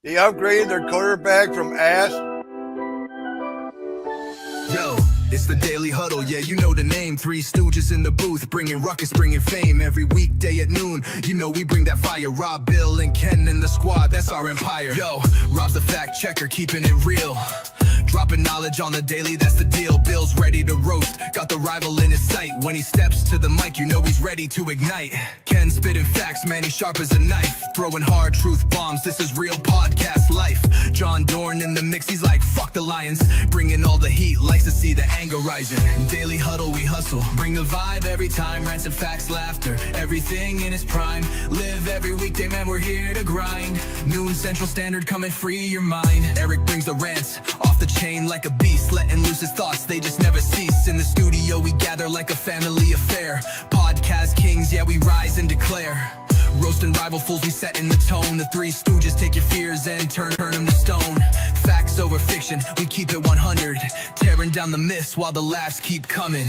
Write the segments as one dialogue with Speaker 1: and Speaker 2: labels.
Speaker 1: They upgraded their quarterback from ass.
Speaker 2: Yo, it's the Daily Huddle, yeah, you know the name. Three Stooges in the booth, bringing ruckus, bringing fame. Every weekday at noon, you know we bring that fire. Rob, Bill, and Ken in the squad, that's our empire. Yo, Rob's the fact checker, keeping it real. Dropping knowledge on the daily, that's the deal. Bill's ready to roast, got the rival in his sight. When he steps to the mic, you know he's ready to ignite. Ken spitting facts, man, he's sharp as a knife. Throwing hard truth bombs, this is real podcast life. John Dorn in the mix, he's like, fuck the Lions. Bringing all the heat, likes to see the anger rising. Daily Huddle, we hustle, bring the vibe every time. Rants and facts, laughter, everything in its prime. Live every weekday, man, we're here to grind. Noon Central Standard, come and free your mind. Eric brings the rants, off the chain like a beast, letting loose his thoughts, they just never cease. In the studio, we gather like a family affair. Podcast kings, yeah, we rise and declare. Roasting rival fools, we setting the tone. The Three Stooges take your fears and turn them to stone. Facts over fiction, we keep it 100. Tearing down the myths while the laughs keep coming.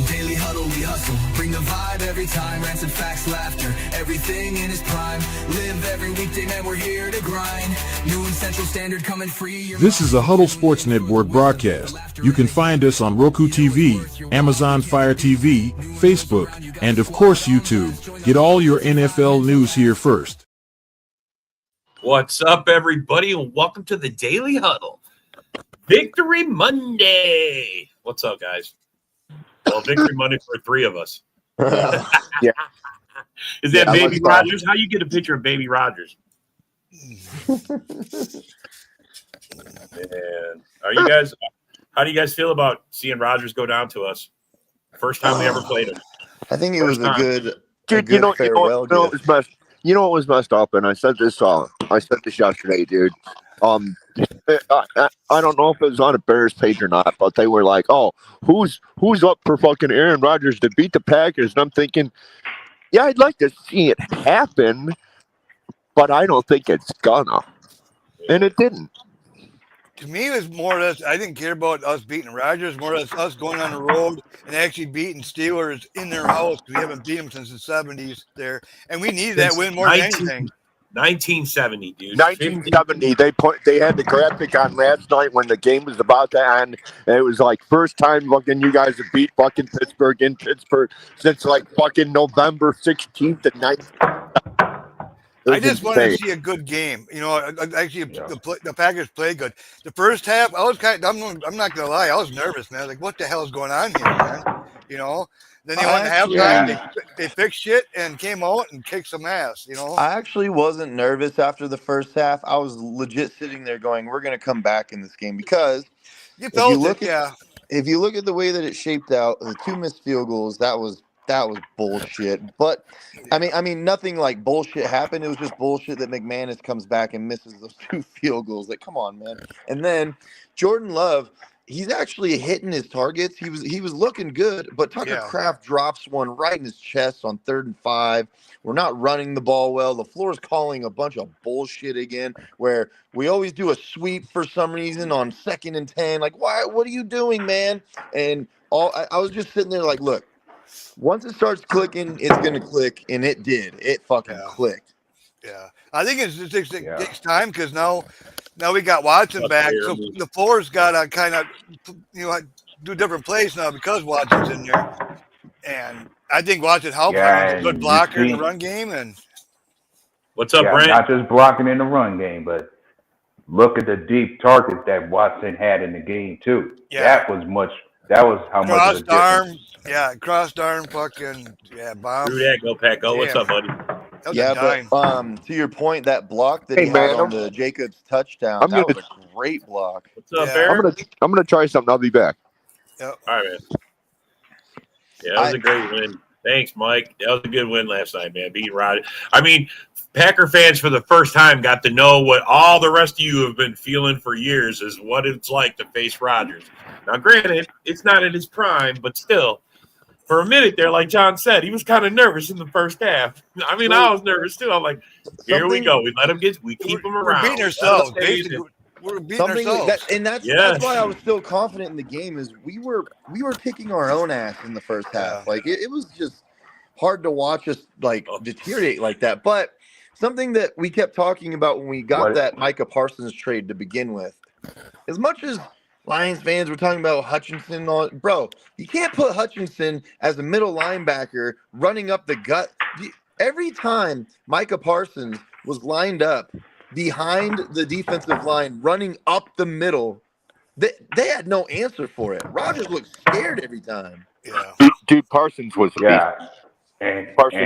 Speaker 2: Daily Huddle, we hustle, bring the vibe every time. Rants and facts, laughter, everything in its prime. Live every weekday, man, we're here to grind. Noon Central Standard, come and free your
Speaker 3: This is a Huddle Sports Network broadcast. You can find us on Roku TV, Amazon Fire TV, Facebook, and of course YouTube. Get all your NFL news here first.
Speaker 4: What's up, everybody, and welcome to the Daily Huddle. Victory Monday. What's up, guys? Well, Victory Monday for three of us.
Speaker 5: Yeah.
Speaker 4: Is that Baby Rogers? How you get a picture of Baby Rogers? Man, are you guys? How do you guys feel about seeing Rogers go down to us? First time we ever played him.
Speaker 5: I think it was a good,
Speaker 6: Dude,
Speaker 5: farewell gift.
Speaker 6: You know what was messed up, and I said this yesterday, dude. I don't know if it was on a Bears page or not, but they were like, "Oh, who's up for fucking Aaron Rodgers to beat the Packers?" And I'm thinking, yeah, I'd like to see it happen, but I don't think it's gonna. And it didn't.
Speaker 1: To me, it was more or less, I didn't care about us beating Rodgers, more or less us going on the road and actually beating Steelers in their house. We haven't beat them since the 70s there. And we needed that win more than anything.
Speaker 4: 1970, dude.
Speaker 6: 1970. They had the graphic on last night when the game was about to end, and it was like first time fucking you guys have beat fucking Pittsburgh in Pittsburgh since like fucking November 16th and 19th.
Speaker 1: I just wanted to see a good game. You know, actually, the Packers played good. The first half, I was I'm not going to lie, I was nervous, man. Like, what the hell is going on here, man? You know? Then they went to halftime, they fixed shit and came out and kicked some ass, you know?
Speaker 5: I actually wasn't nervous after the first half. I was legit sitting there going, we're going to come back in this game because if you look at the way that it shaped out, the two missed field goals, that was bullshit. But I mean, nothing like bullshit happened. It was just bullshit that McManus comes back and misses those two field goals. Like, come on, man. And then Jordan Love, he's actually hitting his targets. He was looking good, but Tucker Kraft drops one right in his chest on 3rd and 5. We're not running the ball well. LaFleur's calling a bunch of bullshit again, where we always do a sweep for some reason on 2nd and 10. Like, why? What are you doing, man? And I was just sitting there like, look. Once it starts clicking, it's going to click, and it did. It fucking clicked.
Speaker 1: Yeah. I think it takes time because now we got Watson back. So the floor's got to kind of, do different plays now because Watson's in there. And I think Watson helps. He's a good blocker in the run game. And
Speaker 4: what's up, Brent?
Speaker 7: Not just blocking in the run game, but look at the deep targets that Watson had in the game, too. Yeah. That was how much of a difference.
Speaker 1: Yeah, crossed arm fucking bomb.
Speaker 4: Do that, go Pack. Go. What's up, buddy?
Speaker 5: But to your point, that block that he had on the Jacobs touchdown, that was a great block.
Speaker 4: What's up, Aaron?
Speaker 6: I'm gonna try something. I'll be back.
Speaker 1: Yep.
Speaker 4: All right, man. Yeah, that was a great win. Thanks, Mike. That was a good win last night, man. Beating Rodgers. I mean, Packer fans for the first time got to know what all the rest of you have been feeling for years is what it's like to face Rodgers. Now, granted, it's not at his prime, but still. For a minute there, like John said, he was kind of nervous in the first half. I mean, I was nervous too. I'm like, here we go. We let him we keep him around.
Speaker 1: We're beating ourselves. Basically, we're beating ourselves.
Speaker 5: That's why I was still confident in the game is we were kicking our own ass in the first half. Like it was just hard to watch us like deteriorate like that. But something that we kept talking about when we got that Micah Parsons trade to begin with. As much as Lions fans were talking about Hutchinson, bro, you can't put Hutchinson as a middle linebacker running up the gut. Every time Micah Parsons was lined up behind the defensive line, running up the middle, they had no answer for it. Rodgers looked scared every time.
Speaker 1: Yeah,
Speaker 6: dude, Parsons was Parsons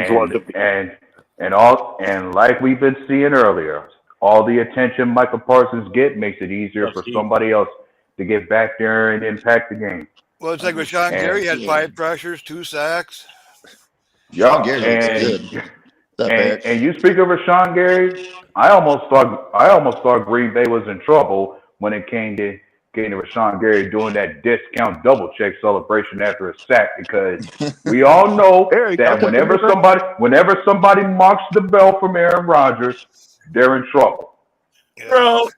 Speaker 6: was a beast.
Speaker 7: And like we've been seeing earlier, all the attention Michael Parsons makes it easier for somebody else to get back there and impact the game.
Speaker 1: Well, it's like Rashawn Gary had 5 pressures, 2 sacks.
Speaker 5: Rashawn Gary looks good.
Speaker 7: And you speak of Rashawn Gary, I almost thought Green Bay was in trouble when it came to Rashawn Gary doing that discount double check celebration after a sack, because we all know that whenever somebody mocks the bell from Aaron Rodgers, they're in trouble.
Speaker 4: Yeah. Bro,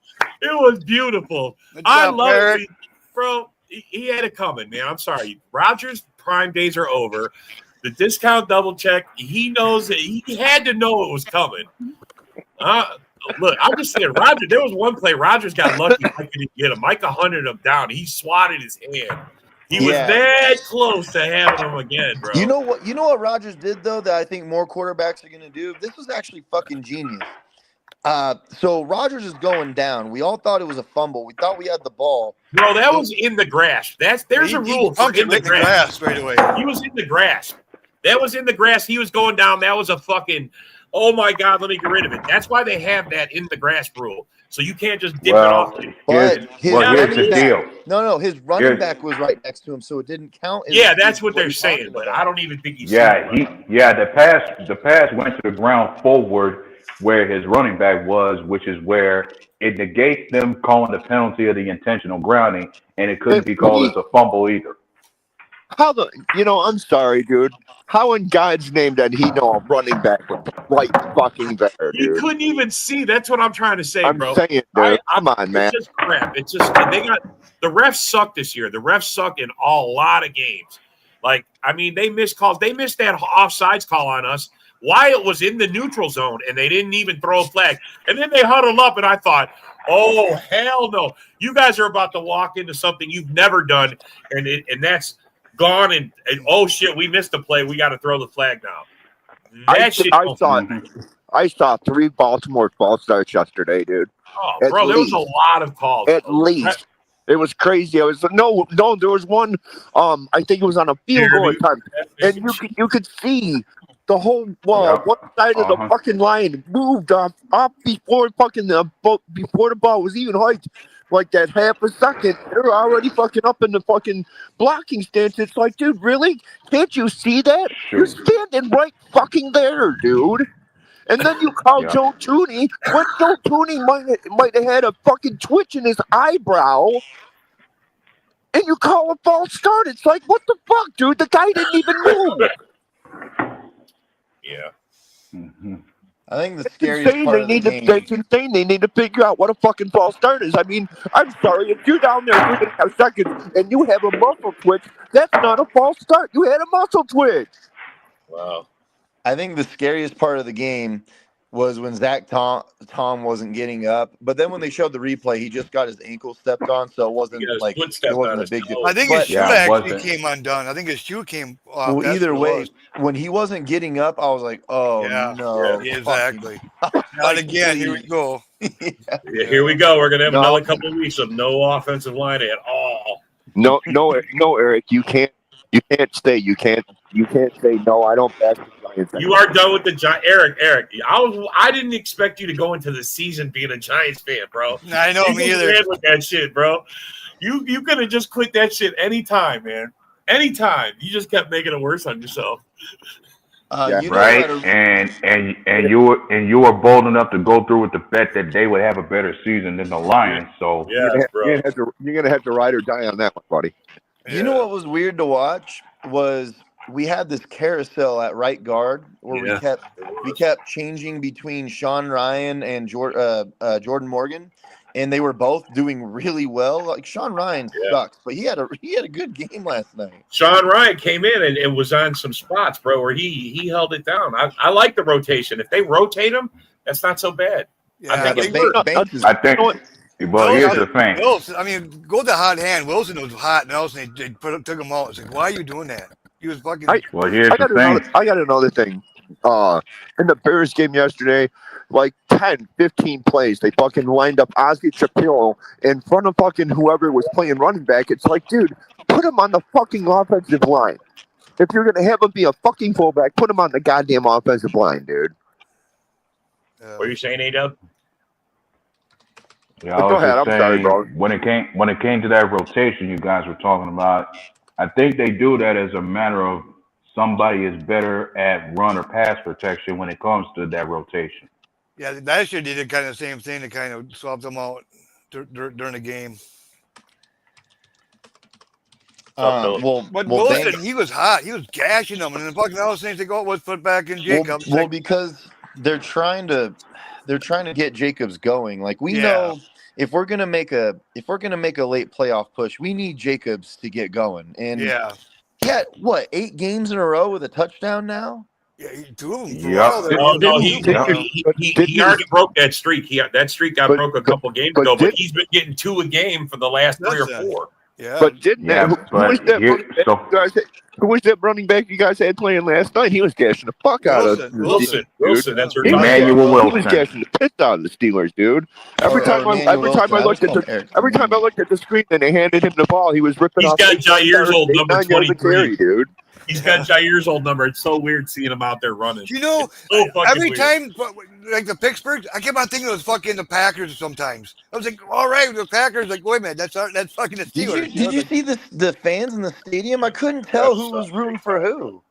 Speaker 4: it was beautiful. I love it. Bro, he had it coming, man. I'm sorry. Rodgers' prime days are over. The discount double check, he knows that he had to know it was coming. Look, I'm just saying, Rodgers, there was one play, Rodgers got lucky. Micah didn't get him. Micah hunted him down. He swatted his hand. He was that close to having him again, bro.
Speaker 5: You know what Rodgers did, though, that I think more quarterbacks are going to do? This was actually fucking genius. So Rodgers is going down. We all thought it was a fumble. We thought we had the ball.
Speaker 4: Bro, that was in the grass. There's a rule for in the grass
Speaker 1: right away.
Speaker 4: He was in the grass. That was in the grass. He was going down. That was a fucking, oh my God, let me get rid of it. That's why they have that in the grass rule. So you can't just dip it off.
Speaker 7: Here's the deal.
Speaker 5: No, his running back was right next to him, so it didn't count.
Speaker 4: Yeah, that's what they're saying, but I don't even think he's
Speaker 7: the pass went to the ground forward where his running back was, which is where it negates them calling the penalty of the intentional grounding, and it couldn't be called as a fumble either.
Speaker 6: I'm sorry, dude. How in God's name did he know a running back was right fucking there, dude?
Speaker 4: He couldn't even see. That's what I'm trying to say, bro.
Speaker 6: I'm saying, dude. Come on, man.
Speaker 4: It's just crap. It's just the refs suck this year. The refs suck in a lot of games. Like, I mean, they missed calls. They missed that offsides call on us. Wyatt was in the neutral zone, and they didn't even throw a flag. And then they huddled up, and I thought, oh, hell no. You guys are about to walk into something you've never done, and that's gone. And oh, shit, we missed a play. We got to throw the flag now.
Speaker 6: I saw 3 Baltimore false starts yesterday, dude.
Speaker 4: Oh, bro, there was a lot of calls.
Speaker 6: At least. It was crazy. There was one, I think it was on a field goal time, and you could see the whole one side of the fucking line moved off before before the ball was even hiked, like that half a second. They're already fucking up in the fucking blocking stance. It's like, dude, really? Can't you see that? You're standing right fucking there, dude. And then you call Joe Tooney when Joe Tooney might have had a fucking twitch in his eyebrow. And you call a false start. It's like, what the fuck, dude? The guy didn't even move.
Speaker 4: Yeah.
Speaker 5: Mm-hmm. I think the scariest part of the game.
Speaker 6: It's insane. They need to figure out what a fucking false start is. I mean, I'm sorry. If you're down there 3.5 seconds and you have a muscle twitch, that's not a false start. You had a muscle twitch.
Speaker 4: Wow.
Speaker 5: I think the scariest part of the game was when Zach Tom wasn't getting up, but then when they showed the replay, he just got his ankle stepped on, so it wasn't a big deal.
Speaker 1: I think his shoe actually came undone. I think his shoe came off.
Speaker 5: Well, either way, when he wasn't getting up, I was like, "Oh no!"
Speaker 1: Yeah, exactly. Not again. Here we go.
Speaker 4: Here we go. We're gonna have another couple of weeks of no offensive line at all.
Speaker 6: No, Eric, you can't stay. You can't say no. I don't back the Giants.
Speaker 4: You are done with the Giants, Eric. I didn't expect you to go into the season being a Giants fan, bro.
Speaker 1: I know, me either.
Speaker 4: With that shit, bro. You could have just quit that shit anytime, man. Anytime. You just kept making it worse on yourself.
Speaker 7: Right, and you were bold enough to go through with the bet that they would have a better season than the Lions. So
Speaker 6: you're gonna have to ride or die on that one, buddy.
Speaker 5: You know what was weird to watch was we had this carousel at right guard where we kept changing between Sean Ryan and Jordan Morgan, and they were both doing really well. Like Sean Ryan sucks, but he had a good game last night.
Speaker 4: Sean Ryan came in and was on some spots, bro, where he held it down. I like the rotation. If they rotate him, That's not so bad.
Speaker 1: Yeah,
Speaker 4: I think
Speaker 5: Banks is,
Speaker 7: I think. Well, here's the thing.
Speaker 1: Wilson, I mean, go to hot hand. Wilson was hot, and else they took him out. It's like, why are you doing that? He was fucking.
Speaker 7: Well, here's the thing.
Speaker 6: I got another thing. In the Bears game yesterday, like 10, 15 plays, they fucking lined up Ozzie Shapiro in front of fucking whoever was playing running back. It's like, dude, put him on the fucking offensive line. If you're gonna have him be a fucking fullback, put him on the goddamn offensive line, dude.
Speaker 4: What are you saying, A-Dub?
Speaker 7: Yeah, I was just saying, when it came to that rotation you guys were talking about, I think they do that as a matter of somebody is better at run or pass protection when it comes to that rotation.
Speaker 1: Yeah, last year they did kind of the same thing to kind of swap them out during the game.
Speaker 5: But
Speaker 1: Wilson, he was hot. He was gashing them, and then fucking all those things they go, let's put back in Jacobs.
Speaker 5: Well, because they're trying to get Jacobs going. Like we know, if we're gonna make a late playoff push, we need Jacobs to get going. And he had what 8 games in a row with a touchdown now.
Speaker 1: Yeah, 2 of them.
Speaker 4: He already broke that streak. That streak got broke a couple games ago, but he's been getting 2 a game for the last 3 or 4.
Speaker 1: Yeah,
Speaker 6: but didn't who was that running back you guys had playing last night? He was gashing the fuck out of
Speaker 4: Wilson. That's her
Speaker 7: Emmanuel Wilson.
Speaker 6: He was gashing the piss out of the Steelers, dude. Every time I looked at the screen and they handed him the ball, he was ripping off.
Speaker 4: He's got Jair's old number 23,
Speaker 6: dude.
Speaker 4: He's got Jair's old number. It's so weird seeing him out there running.
Speaker 1: You know, every time, like the Pittsburgh, I kept on thinking it was fucking the Packers sometimes. I was like, all right, the Packers. Like, wait a minute, that's fucking the Steelers.
Speaker 5: Did you see the fans in the stadium? I couldn't tell who was rooting for who.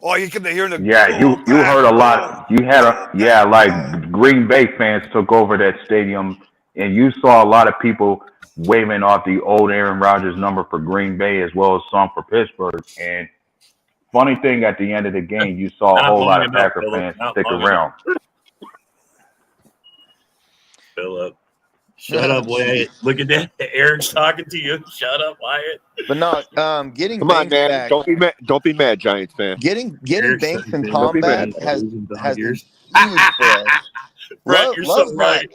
Speaker 1: Oh, you kept hearing the.
Speaker 7: Yeah, you heard a lot. You had like Green Bay fans took over that stadium, and you saw a lot of people waving off the old Aaron Rodgers number for Green Bay as well as some for Pittsburgh. And funny thing, at the end of the game, you saw a whole lot of Packer fans stick around.
Speaker 4: Philip, shut up, Wyatt. Look at that. Aaron's talking to you. Shut up, Wyatt.
Speaker 5: But no, getting
Speaker 6: Come on,
Speaker 5: Banks
Speaker 6: man.
Speaker 5: back.
Speaker 6: Don't be mad, Giants fan.
Speaker 5: Getting Banks and Tom back has been huge for us.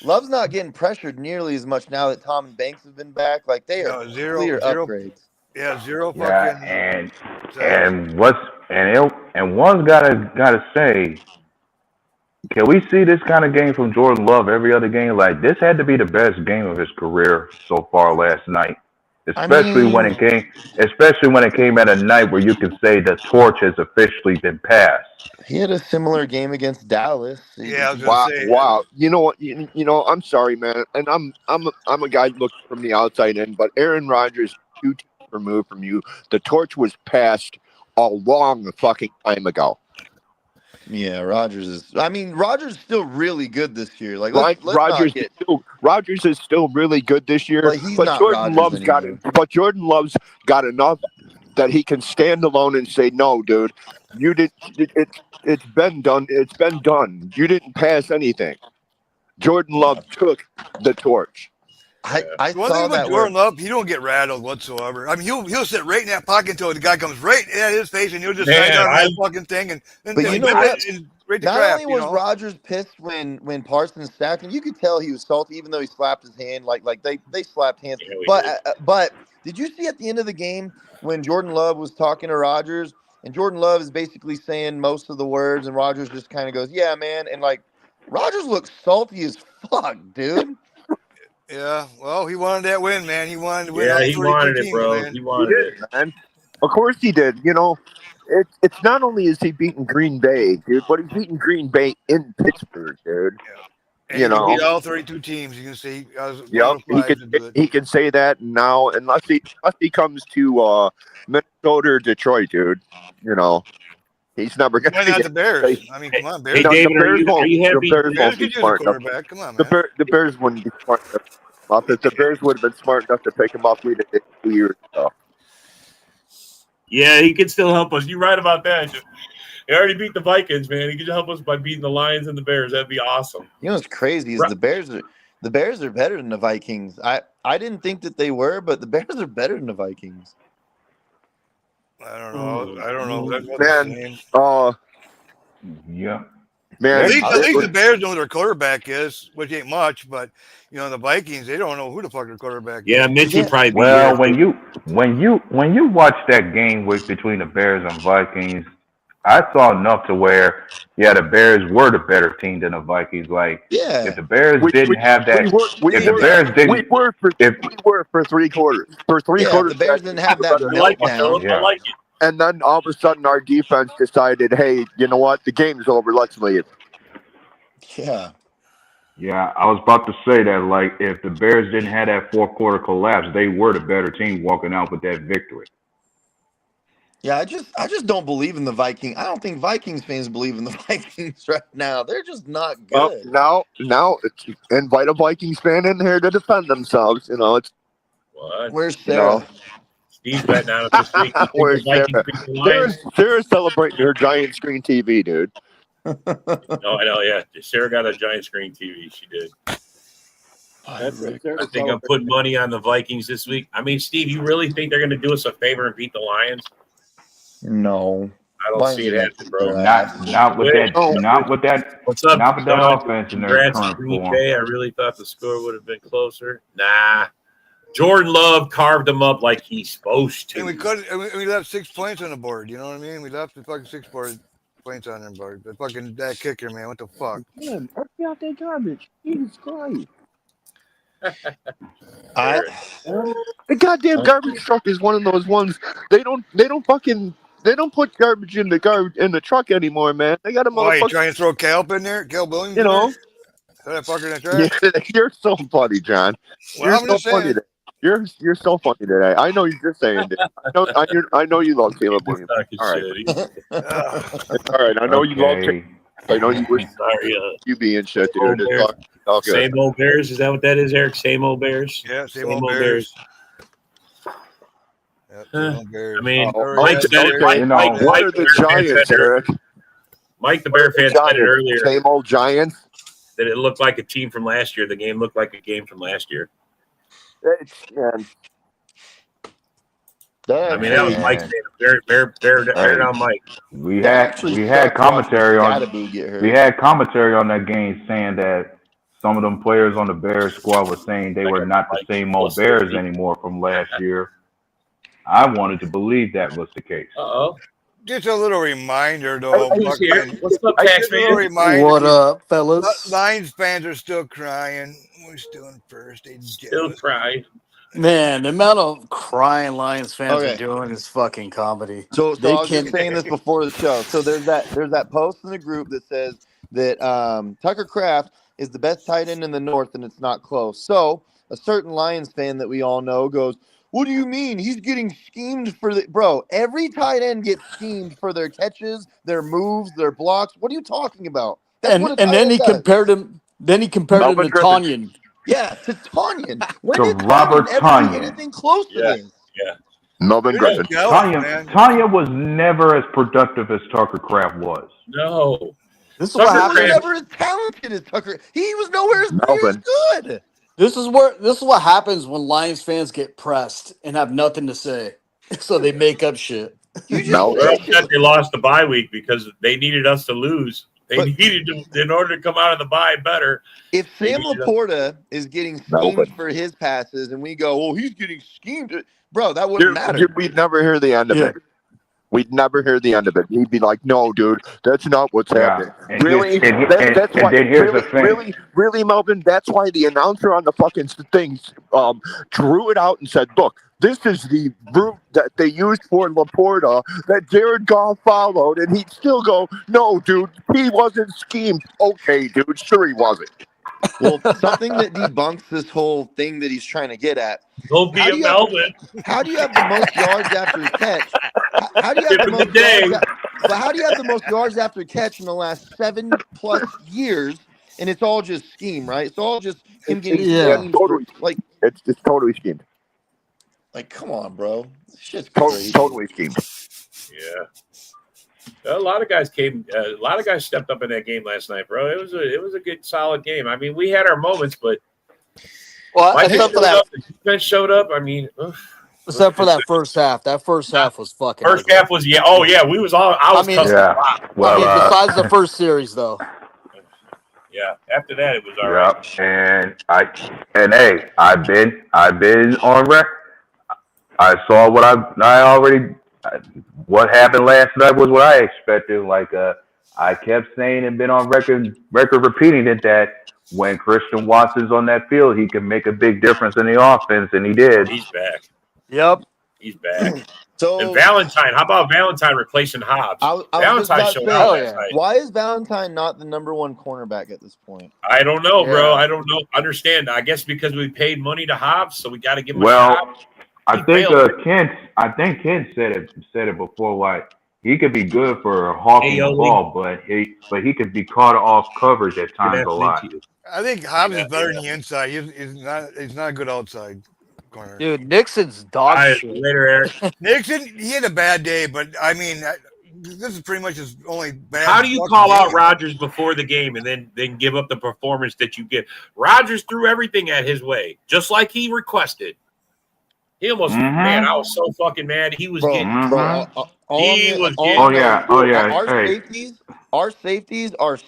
Speaker 5: Love's not getting pressured nearly as much now that Tom and Banks have been back. Like they are clear upgrades.
Speaker 1: Yeah, 0 fucking.
Speaker 7: Yeah, and one's gotta say, can we see this kind of game from Jordan Love every other game? Like this had to be the best game of his career so far last night. Especially when it came at a night where you can say the torch has officially been passed.
Speaker 5: He had a similar game against Dallas.
Speaker 1: Yeah, I was gonna say.
Speaker 6: Wow. You know what? You know, I'm sorry, man, and I'm a guy looking from the outside in, but Aaron Rodgers 2 teams removed from you. The torch was passed a long fucking time ago.
Speaker 5: Yeah, Rodgers is still really good this year. Like
Speaker 6: Rodgers is still really good this year.
Speaker 5: But Jordan
Speaker 6: Love's got enough that he can stand alone and say, "No, dude, you did. It's been done. It's been done. You didn't pass anything." Jordan Love took the torch.
Speaker 5: I
Speaker 1: one
Speaker 5: saw
Speaker 1: thing
Speaker 5: that
Speaker 1: with Jordan Love, he don't get rattled whatsoever. I mean, he'll sit right in that pocket until the guy comes right at his face, and he'll just sign down that fucking thing.
Speaker 5: But you know what? Not only was Rodgers pissed when Parsons sacked him, you could tell he was salty, even though he slapped his hand. Like they slapped hands. Yeah, but did you see at the end of the game when Jordan Love was talking to Rodgers, and Jordan Love is basically saying most of the words, and Rodgers just kind of goes, "Yeah, man," and like Rodgers looks salty as fuck, dude.
Speaker 1: Yeah, well, he wanted that win, man. He wanted to win.
Speaker 4: Yeah, he wanted it, bro. He wanted it,
Speaker 6: man. Of course he did. You know, it's not only is he beating Green Bay, dude, but he's beating Green Bay in Pittsburgh, dude. Yeah.
Speaker 1: And you know, beat all 32 teams. You can see.
Speaker 6: He can say that now, unless he comes to Minnesota or Detroit, dude. You know, he's never going to
Speaker 1: get the Bears. I mean, come on, Bears.
Speaker 4: Hey, David, are you happy?
Speaker 1: The Bears could use a quarterback. Come on, man.
Speaker 6: The Bears wouldn't be smart enough. If the Bears would have been smart enough to pick him up 2 years ago.
Speaker 4: Yeah, he can still help us. You're right about that. He already beat the Vikings, man. He could help us by beating the Lions and the Bears. That'd be awesome.
Speaker 5: You know what's crazy is the Bears are better than the Vikings. I didn't think that they were, but the Bears are better than the Vikings.
Speaker 1: I don't know. That's what
Speaker 6: man.
Speaker 7: Yeah.
Speaker 6: Man,
Speaker 1: at least the Bears know who their quarterback is, which ain't much, but the Vikings, they don't know who the fuck their quarterback is.
Speaker 4: Yeah, Mitch would probably be
Speaker 7: well,
Speaker 4: here.
Speaker 7: when you watch that game between the Bears and Vikings, I saw enough to where the Bears were the better team than the Vikings. Like, if the Bears didn't have that,
Speaker 6: we were for 3 quarters. For 3 quarters,
Speaker 5: the Bears didn't have that meltdown.
Speaker 4: I like it.
Speaker 6: And then all of a sudden, our defense decided, hey, you know what? The game's over. Let's leave.
Speaker 5: Yeah.
Speaker 7: Yeah, I was about to say that. Like, if the Bears didn't have that 4th quarter collapse, they were the better team walking out with that victory.
Speaker 5: Yeah, I just don't believe in the Vikings. I don't think Vikings fans believe in the Vikings right now. They're just not good.
Speaker 6: Now, invite a Vikings fan in here to defend themselves.
Speaker 4: What?
Speaker 5: Where's Sarah?
Speaker 4: Steve's betting on it this week.
Speaker 6: Where's Sarah's celebrating her giant screen TV, dude.
Speaker 4: No, I know. Yeah, Sarah got a giant screen TV. She did. I think I'm putting money on the Vikings this week. I mean, Steve, you really think they're going to do us a favor and beat the Lions?
Speaker 5: No,
Speaker 4: I don't see it happening, bro.
Speaker 7: Not with that.
Speaker 4: What's up?
Speaker 7: Not with that offense in their current form.
Speaker 4: I really thought the score would have been closer. Nah. Jordan Love carved him up like he's supposed to.
Speaker 1: And we left 6 points on the board. You know what I mean? We left the fucking 6 points on the board. The fucking that kicker, man. What the fuck?
Speaker 6: Man, let's get out that garbage. Jesus Christ. The goddamn garbage truck is one of those ones. They don't put garbage in the truck anymore, man. They got a motherfucker.
Speaker 1: Why, you trying to throw Calp in there? Cal Williams? That fucker in the trash?
Speaker 6: Yeah, you're so funny, John.
Speaker 1: Well, I'm just saying.
Speaker 6: You're so funny today. I know you're just saying it. I know you love Caleb Williams. All right. All right. I know you love. I know you wish you be in shit, dude.
Speaker 4: Same old Bears. Is that what that is, Eric? Same old Bears.
Speaker 1: Yeah, same old Bears. Yep,
Speaker 4: I mean,
Speaker 1: Mike
Speaker 4: said it.
Speaker 6: What are the Giants, Eric?
Speaker 4: Mike, the Bear fan, said it earlier.
Speaker 6: Same old Giants.
Speaker 4: That it looked like a team from last year. The game looked like a game from last year. I mean, that was Mike's name. Bear down Mike.
Speaker 7: We had commentary on that game saying that some of them players on the Bears squad were saying they were not the same old Bears anymore from last year. I wanted to believe that was the case.
Speaker 1: Just a little reminder, though.
Speaker 4: What's up, Paxman?
Speaker 8: What up, fellas?
Speaker 1: Lions fans are still crying. We're still in first. They
Speaker 4: still crying.
Speaker 8: Man, the amount of crying Lions fans are doing is fucking comedy.
Speaker 5: So I was just saying this before the show. So there's that post in the group that says that Tucker Kraft is the best tight end in the North, and it's not close. So a certain Lions fan that we all know goes, "What do you mean? He's getting schemed for the bro? Every tight end gets schemed for their catches, their moves, their blocks. What are you talking about?"
Speaker 8: And then he compared him. Then he compared him to Tonyan.
Speaker 5: Yeah, to Tonyan. When
Speaker 7: to
Speaker 5: did
Speaker 7: Robert
Speaker 5: Tonyan do anything close to this?
Speaker 4: Yeah.
Speaker 6: Melvin Griffin.
Speaker 7: Tonyan was never as productive as Tucker Kraft was.
Speaker 4: No.
Speaker 8: This is what
Speaker 5: happened. He was never as talented as Tucker. He was nowhere as good.
Speaker 8: This is what happens when Lions fans get pressed and have nothing to say. So they make up shit.
Speaker 4: They lost the bye week because they needed us to lose. They needed to, in order to come out of the bye better.
Speaker 5: If Sam Laporta is getting schemed for his passes and we go, "Oh, he's getting schemed," bro, that wouldn't matter.
Speaker 6: We'd never hear the end of it. We'd never hear the end of it. He'd be like, "No, dude, that's not what's happening." Really? That's why. Really, Melvin. That's why the announcer on the fucking things drew it out and said, "Look, this is the route that they used for Laporta that Jared Goff followed," and he'd still go, "No, dude, he wasn't schemed." Okay, dude, sure he wasn't.
Speaker 5: Well, something that debunks this whole thing that he's trying to get at.
Speaker 4: Don't be a Melvin.
Speaker 5: How do you have the most yards after catch? How do you have the most yards? But how do you have the most yards after catch in the last 7+ years? And it's all just scheme, right? It's all just him getting schemed.
Speaker 6: Totally.
Speaker 5: Like
Speaker 6: it's totally schemed.
Speaker 5: Like, come on, bro. This shit's crazy.
Speaker 6: Totally schemed.
Speaker 4: Yeah. A lot of guys stepped up in that game last night, bro. It was a good, solid game. I mean, we had our moments, but
Speaker 8: except for that
Speaker 4: defense showed up. I mean,
Speaker 8: except for that first half. That first half was fucking.
Speaker 4: First half was we was all. Besides
Speaker 8: the first series though.
Speaker 4: After that, it was all right.
Speaker 7: Hey, I've been on record. I saw what happened last night was what I expected. I kept saying and been on record repeating it that when Christian Watson's on that field, he can make a big difference in the offense, and he did.
Speaker 4: He's back.
Speaker 8: Yep.
Speaker 4: He's back.
Speaker 5: So
Speaker 4: and Valentine, how about Valentine replacing Hobbs?
Speaker 5: Valentine
Speaker 4: showed out last night.
Speaker 5: Why is Valentine not the #1 cornerback at this point?
Speaker 4: I don't know, bro. I don't know. Understand? I guess because we paid money to Hobbs, so we got to give him a shot.
Speaker 7: I think Ken said it before. Like he could be good for hawking the ball, but he could be caught off coverage at times a lot.
Speaker 1: I think Hobbs is better on the inside. He's not a good outside corner.
Speaker 8: Dude, Nixon's dog shit.
Speaker 4: Later, Eric.
Speaker 1: Nixon, he had a bad day, but I mean, this is pretty much his only bad.
Speaker 4: How do you call out Rodgers before the game and then give up the performance that you give? Rodgers threw everything at his way, just like he requested. He almost man, I was so fucking mad. He was getting
Speaker 5: Our safeties are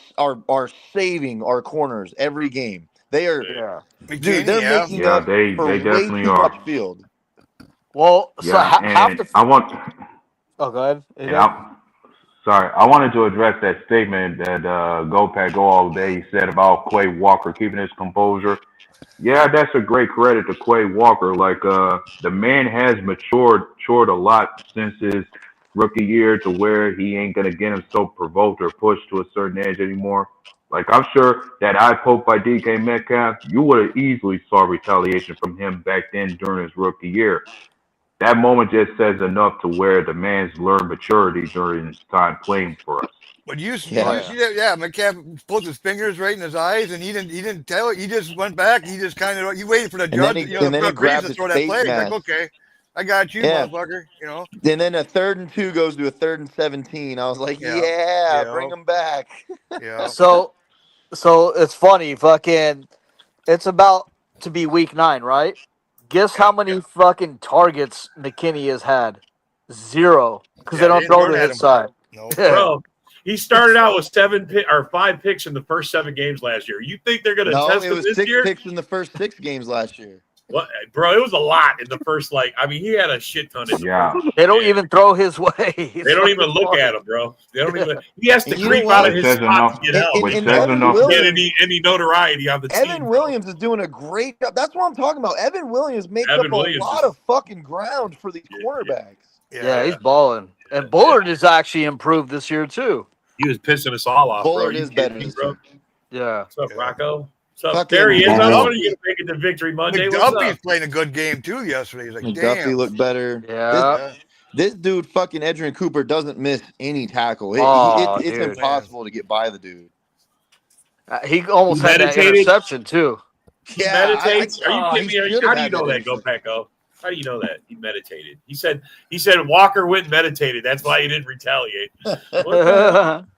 Speaker 5: saving our corners every game. They are dude, they're making up
Speaker 7: they
Speaker 5: for
Speaker 7: definitely
Speaker 5: way too
Speaker 7: are.
Speaker 5: much field.
Speaker 8: Well, so half the Oh, go ahead.
Speaker 7: I wanted to address that statement that Go Pack Go All Day said about Quay Walker keeping his composure. Yeah, that's a great credit to Quay Walker. Like the man has matured a lot since his rookie year to where he ain't gonna get himself provoked or pushed to a certain edge anymore. Like I'm sure that eye poke by DK Metcalf, you would have easily saw retaliation from him back then during his rookie year. That moment just says enough to where the man's learned maturity during his time playing for us.
Speaker 1: But you see that? Yeah, Metcalf pulled his fingers right in his eyes, and he didn't tell it. He just went back. He just kind of waited for the judge,
Speaker 5: and then he grabbed his
Speaker 1: throw that play. He's
Speaker 5: mask.
Speaker 1: like, okay, I got you, motherfucker.
Speaker 5: And then a 3rd and 2 goes to a 3rd and 17. I was like, bring him back.
Speaker 1: Yeah.
Speaker 8: So it's funny. Fucking, it's about to be week 9, right? Guess how many fucking targets McKinney has had? 0, because they don't throw to his side.
Speaker 1: No,
Speaker 4: bro. He started out with 5 picks in the first 7 games last year. You think they're going to test him this year?
Speaker 5: 6 picks in the first 6 games last year.
Speaker 4: What, bro? It was a lot in the first. He had a shit ton of.
Speaker 8: They don't even throw his way.
Speaker 4: They don't even look at him, bro. They don't even. He has to creep out of his spot to get out. Get any notoriety on the team.
Speaker 5: Evan Williams is doing a great job. That's what I'm talking about. Evan Williams makes up a lot of fucking ground for these cornerbacks.
Speaker 8: Yeah, he's balling. And Bullard has actually improved this year too.
Speaker 4: He was pissing us all off.
Speaker 5: Bullard is better,
Speaker 4: bro.
Speaker 8: Yeah.
Speaker 4: What's up, Rocco? What's up? There he is. I want you to make it to Victory Monday.
Speaker 1: McDuffie's playing a good game too yesterday. He's like,
Speaker 5: McDuffie looked better.
Speaker 8: Yeah.
Speaker 5: This dude, fucking Edgerrin Cooper, doesn't miss any tackle. It's impossible to get by the dude.
Speaker 8: He almost had that interception too.
Speaker 4: He meditates. Are you kidding me? How do you know that, Go Pecco? How do you know that? He meditated. He said Walker went and meditated. That's why he didn't retaliate.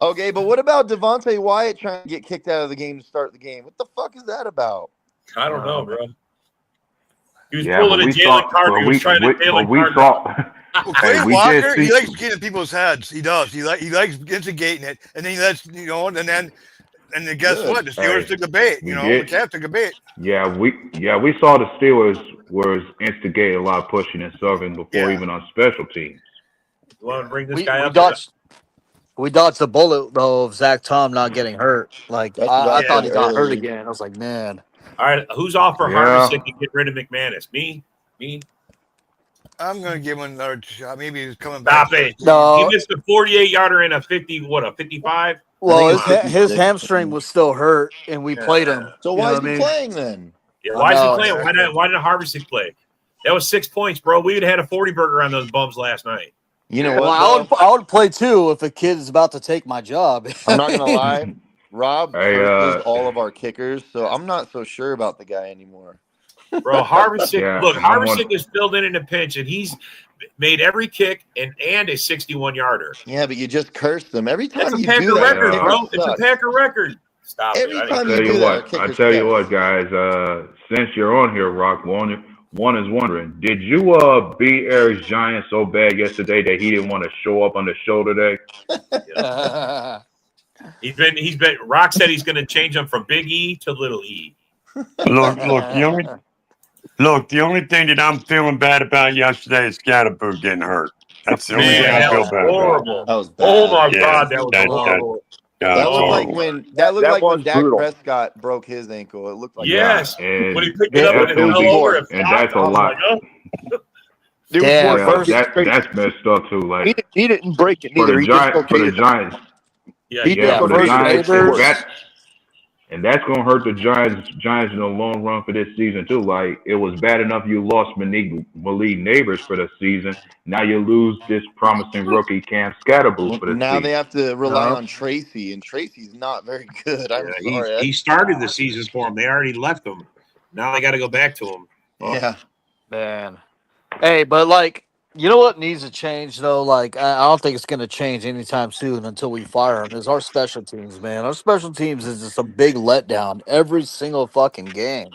Speaker 5: Okay, but what about Devontae Wyatt trying to get kicked out of the game to start the game? What the fuck is that about?
Speaker 4: I don't know, bro. He was pulling a Jalen Carter. He was trying to Jalen Carter.
Speaker 1: Quay Walker, he likes getting in people's heads. He does. He likes instigating it, and then he lets and then guess what? The Steelers took a bait. The Cavs took a bait.
Speaker 7: Yeah, we saw the Steelers was instigating a lot of pushing and shoving before even on special teams.
Speaker 4: You want to bring this guy up?
Speaker 8: We dodged the bullet though of Zach Tom not getting hurt. Like I thought he got hurt again. I was like, man.
Speaker 4: All right, who's off for Harvison to get rid of McManus? Me.
Speaker 1: I'm gonna give him another shot. Maybe he's coming back.
Speaker 4: Stop it!
Speaker 8: No,
Speaker 4: he missed a 48-yarder and a 55.
Speaker 8: Well, his hamstring was still hurt, and we played him.
Speaker 5: So why is he playing then?
Speaker 4: Yeah, why is he playing? Why didn't Harvison play? That was 6 points, bro. We would have had a 40 burger on those bums last night.
Speaker 5: You know what?
Speaker 8: Well, I would play too if a kid is about to take my job.
Speaker 5: I'm not gonna lie. Rob curses all of our kickers, so I'm not so sure about the guy anymore.
Speaker 4: Bro, Harvison, Harvison is filled in a pinch, and he's made every kick and a 61-yarder.
Speaker 5: Yeah, but you just cursed them every time.
Speaker 4: That's a Packer record, bro. It's a Packer record. Stop
Speaker 5: every
Speaker 4: it.
Speaker 5: Time you do that,
Speaker 7: I tell you what, guys. Since you're on here, Rock, one is wondering: did you beat Eric's Giants so bad yesterday that he didn't want to show up on the show today?
Speaker 4: He's been. Rock said he's going to change him from Big E to Little E.
Speaker 9: Look. The only thing that I'm feeling bad about yesterday is Scatterboo getting hurt. That's the only thing I feel bad
Speaker 4: horrible.
Speaker 5: That was bad.
Speaker 4: Oh my God, that was horrible.
Speaker 5: That looked like when Dak
Speaker 6: brutal.
Speaker 5: Prescott broke his ankle. It looked like
Speaker 4: yes.
Speaker 7: And
Speaker 4: When he picked it up and it fell over,
Speaker 7: and that's a lot. That's messed up too. Like
Speaker 6: he didn't break it
Speaker 7: for
Speaker 6: neither.
Speaker 7: the Giants.
Speaker 4: Yeah,
Speaker 7: for the Giants. And that's gonna hurt the Giants in the long run for this season too. Like it was bad enough you lost Malik Neighbors for the season. Now you lose this promising rookie Cam Scatterboo for the
Speaker 5: now
Speaker 7: season.
Speaker 5: They have to rely on Tracy, and Tracy's not very good. I'm sorry.
Speaker 4: He started the season for him. They already left him. Now they got to go back to him.
Speaker 5: Yeah,
Speaker 8: man. Hey, but like, you know what needs to change though? Like, I don't think it's gonna change anytime soon until we fire him. Is our special teams, man? Our special teams is just a big letdown every single fucking game.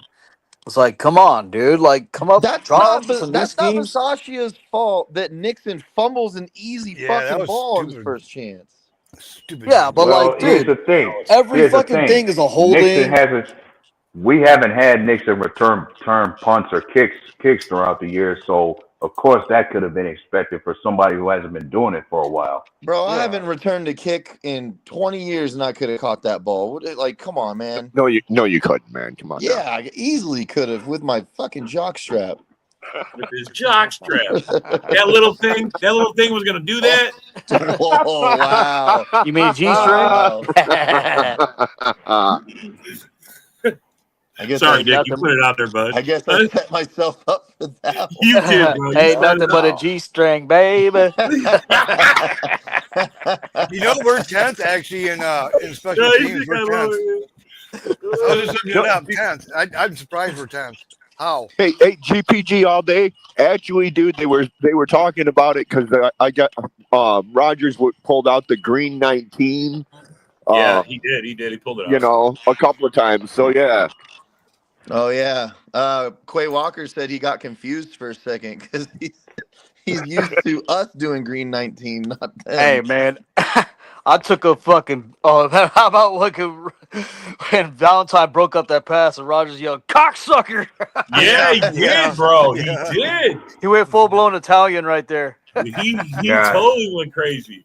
Speaker 8: It's like, come on, dude. Like, come up.
Speaker 5: that's not Bisaccia's fault that Nixon fumbles an easy fucking ball on his first chance.
Speaker 1: Stupid.
Speaker 8: Yeah, but like, dude,
Speaker 7: here's the thing.
Speaker 8: Every fucking thing is a holding.
Speaker 7: We haven't had Nixon return punts or kicks throughout the year, so of course that could have been expected for somebody who hasn't been doing it for a while.
Speaker 5: Bro, I haven't returned a kick in 20 years, and I could have caught that ball. Like, come on, man.
Speaker 6: No, you couldn't, man. Come on.
Speaker 5: Yeah, I easily could have with my fucking jock strap.
Speaker 4: With his jock strap. that little thing was gonna do that.
Speaker 5: Oh wow!
Speaker 8: You mean G-string?
Speaker 5: I guess
Speaker 4: Sorry, Dick, you put it out there, bud.
Speaker 5: I guess I set myself up for that one.
Speaker 4: You did, bro.
Speaker 8: Ain't nothing but a G-string, baby.
Speaker 1: You know, we're 10th actually in special teams. We're 10th. I was just looking it up. 10th. I'm surprised we're 10th. How?
Speaker 6: Hey, GPG all day. Actually, dude, they were talking about it because I got Rogers pulled out the green 19.
Speaker 4: Yeah, he did. He pulled it out.
Speaker 6: You know, a couple of times. So yeah.
Speaker 5: Oh yeah. Quay Walker said he got confused for a second because he's used to us doing green 19, not them.
Speaker 8: Hey man, I took a fucking. Oh, how about when Valentine broke up that pass and Rogers yelled "cocksucker"?
Speaker 4: Yeah, he did, bro. He did.
Speaker 8: He went full blown Italian right there.
Speaker 4: He totally went crazy.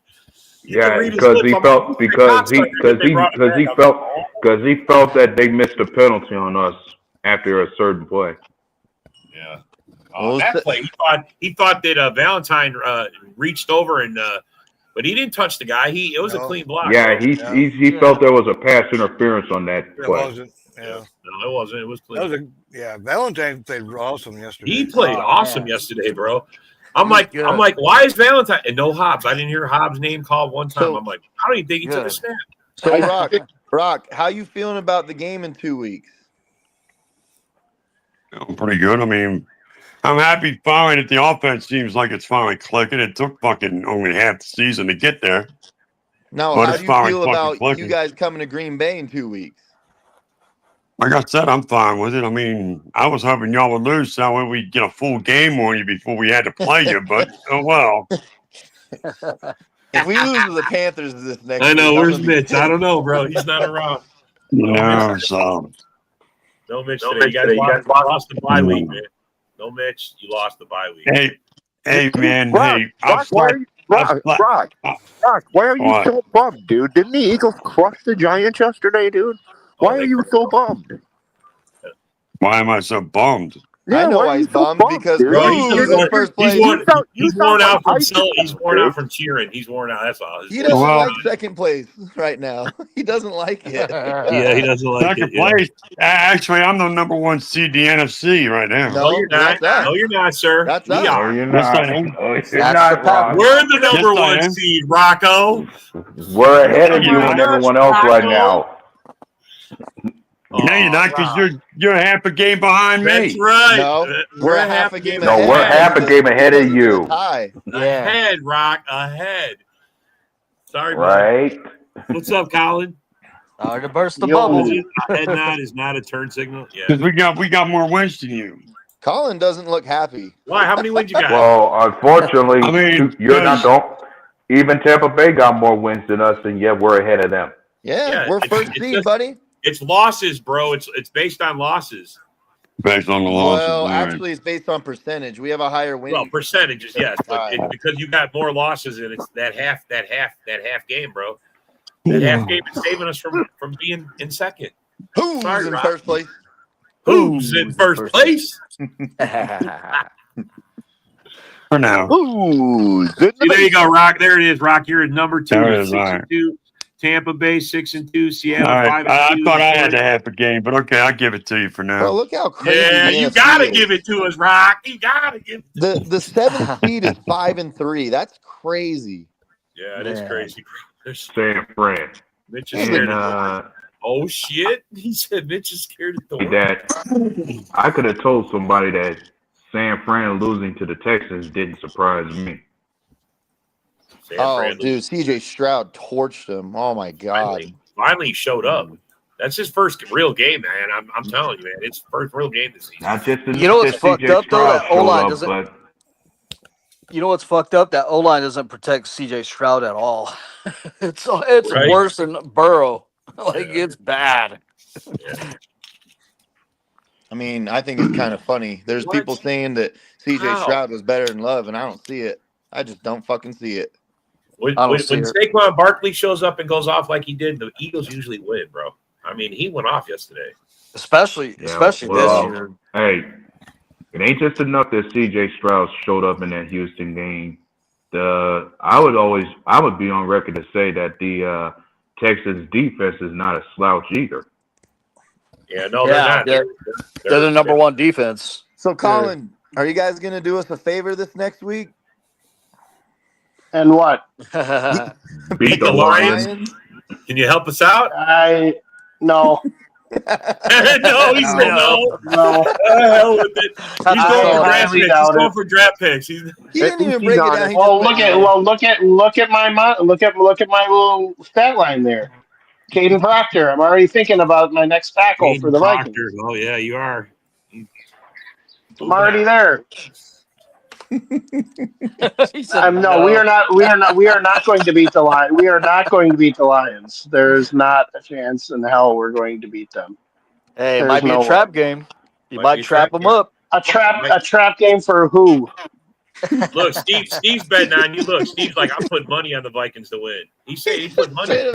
Speaker 7: Yeah, because he felt that they missed a penalty on us after a certain play.
Speaker 4: Yeah. That play, he thought that Valentine reached over and, but he didn't touch the guy. It was a clean block.
Speaker 7: Yeah, he felt there was a pass interference on that play.
Speaker 1: It wasn't. Yeah.
Speaker 4: No, it wasn't. It was clean.
Speaker 1: Valentine played awesome yesterday.
Speaker 4: He played awesome yesterday, bro. I'm like, why is Valentine and no Hobbs? I didn't hear Hobbs' name called one time. I'm like, I don't even think he took a snap.
Speaker 5: So Rock, how you feeling about the game in 2 weeks?
Speaker 9: I'm pretty good. I mean, I'm happy finally that the offense seems like it's finally clicking. It took fucking only half the season to get there.
Speaker 5: Now, how do you feel about you guys coming to Green Bay in 2 weeks?
Speaker 9: Like I said, I'm fine with it. I mean, I was hoping y'all would lose so that way we'd get a full game on you before we had to play you, but oh well.
Speaker 5: If we lose to the Panthers this next
Speaker 4: I know, where's Mitch? I don't know, bro. He's not around.
Speaker 9: No, so.
Speaker 4: No Mitch today. You guys lost the bye week, man. No Mitch, you lost the bye week.
Speaker 9: Hey, man.
Speaker 6: Rock, why are you so bummed, dude? Didn't the Eagles crush the Giants yesterday, dude? Why are you so bummed?
Speaker 9: Why am I so bummed?
Speaker 5: Yeah, I know why he's bummed because
Speaker 4: he's
Speaker 5: first place.
Speaker 4: He's worn out from cheering. He's worn out. That's all.
Speaker 5: He doesn't like second place right now. He doesn't like it.
Speaker 4: Yeah, he doesn't like
Speaker 9: second place. Actually, I'm the number 1 seed in the NFC right now.
Speaker 5: No, you're not.
Speaker 4: No, you're not, sir.
Speaker 5: That's
Speaker 7: us. No, you're
Speaker 5: not.
Speaker 7: Rock.
Speaker 4: We're the number 1 seed, Rocco.
Speaker 7: We're ahead of you and everyone else right now.
Speaker 9: No, you're not, because you're half a game behind me.
Speaker 4: That's right.
Speaker 5: No, we're half a game ahead.
Speaker 7: No, we're half a game ahead of you.
Speaker 4: Ahead, Rock. Ahead. Sorry,
Speaker 7: right.
Speaker 4: What's up, Colin?
Speaker 8: Sorry to burst the bubble.
Speaker 4: Head nod is not a turn signal. Yeah.
Speaker 9: Because we got more wins than you.
Speaker 5: Colin doesn't look happy.
Speaker 4: Why? How many wins you got?
Speaker 7: Well, unfortunately, you're not. Even Tampa Bay got more wins than us, and yet we're ahead of them.
Speaker 5: Yeah, we're first seed, buddy.
Speaker 4: It's losses, bro. It's based on losses.
Speaker 9: Based on the losses.
Speaker 5: Well, actually, it's based on percentage. We have a higher win.
Speaker 4: Well, percentages, yes, but because you got more losses, and it's that half game, bro. That half game is saving us from being in second.
Speaker 5: Who's in first place?
Speaker 4: Who's in first place?
Speaker 9: For now.
Speaker 4: See, there you go, Rock. There it is, Rock. You're at number 2.
Speaker 9: There it is,
Speaker 4: 6-2. Tampa Bay 6-2. Seattle 5-2.
Speaker 9: I thought I had to have a game, but okay, I'll give it to you for now.
Speaker 5: Bro, look how crazy.
Speaker 4: Yeah, you gotta give it to us, Rock. You gotta give it to
Speaker 5: the 7th seed is 5-3. That's crazy.
Speaker 4: Yeah, it is crazy.
Speaker 7: San Fran.
Speaker 4: Mitch is scared of oh shit! He said Mitch is scared of
Speaker 7: that. I could have told somebody that San Fran losing to the Texans didn't surprise me.
Speaker 5: Dude, CJ Stroud torched him. Oh my god!
Speaker 4: Finally showed up. That's his first real game, man. I'm telling you, man, it's first real game this season.
Speaker 7: Not just
Speaker 8: you know what's fucked up though? That O-line doesn't. You know what's fucked up? That O-line doesn't protect CJ Stroud at all. it's right? Worse than Burrow. It's bad.
Speaker 4: Yeah.
Speaker 5: I mean, I think it's kind of funny. There's people saying that CJ Stroud was better than Love, and I don't see it. I just don't fucking see it.
Speaker 4: When Saquon Barkley shows up and goes off like he did, the Eagles usually win, bro. I mean, he went off yesterday.
Speaker 8: Especially this year.
Speaker 7: Hey, it ain't just enough that C.J. Stroud showed up in that Houston game. I would be on record to say that the Texans defense is not a slouch either.
Speaker 4: Yeah, no, they're not.
Speaker 8: They're the number one defense.
Speaker 5: So, Colin, are you guys going to do us a favor this next week?
Speaker 10: And what?
Speaker 4: Beat the Lions? Can you help us out?
Speaker 10: No.
Speaker 4: No, he said no. Hell with it. He's going for draft picks.
Speaker 5: He didn't even break it down.
Speaker 10: Look at my little stat line there. Caden Proctor. I'm already thinking about my next tackle for the Vikings.
Speaker 4: Oh yeah, you are.
Speaker 10: I'm already there.
Speaker 8: No,
Speaker 10: we are not going to beat the Lions. We are not going to beat the Lions. There's not a chance in hell we're going to beat them.
Speaker 8: Hey, it might be a trap game. You might trap them up.
Speaker 10: A trap game for who?
Speaker 4: Look, Steve's betting on you. Look, Steve's like, I'm putting money on the Vikings to win. He said he put money.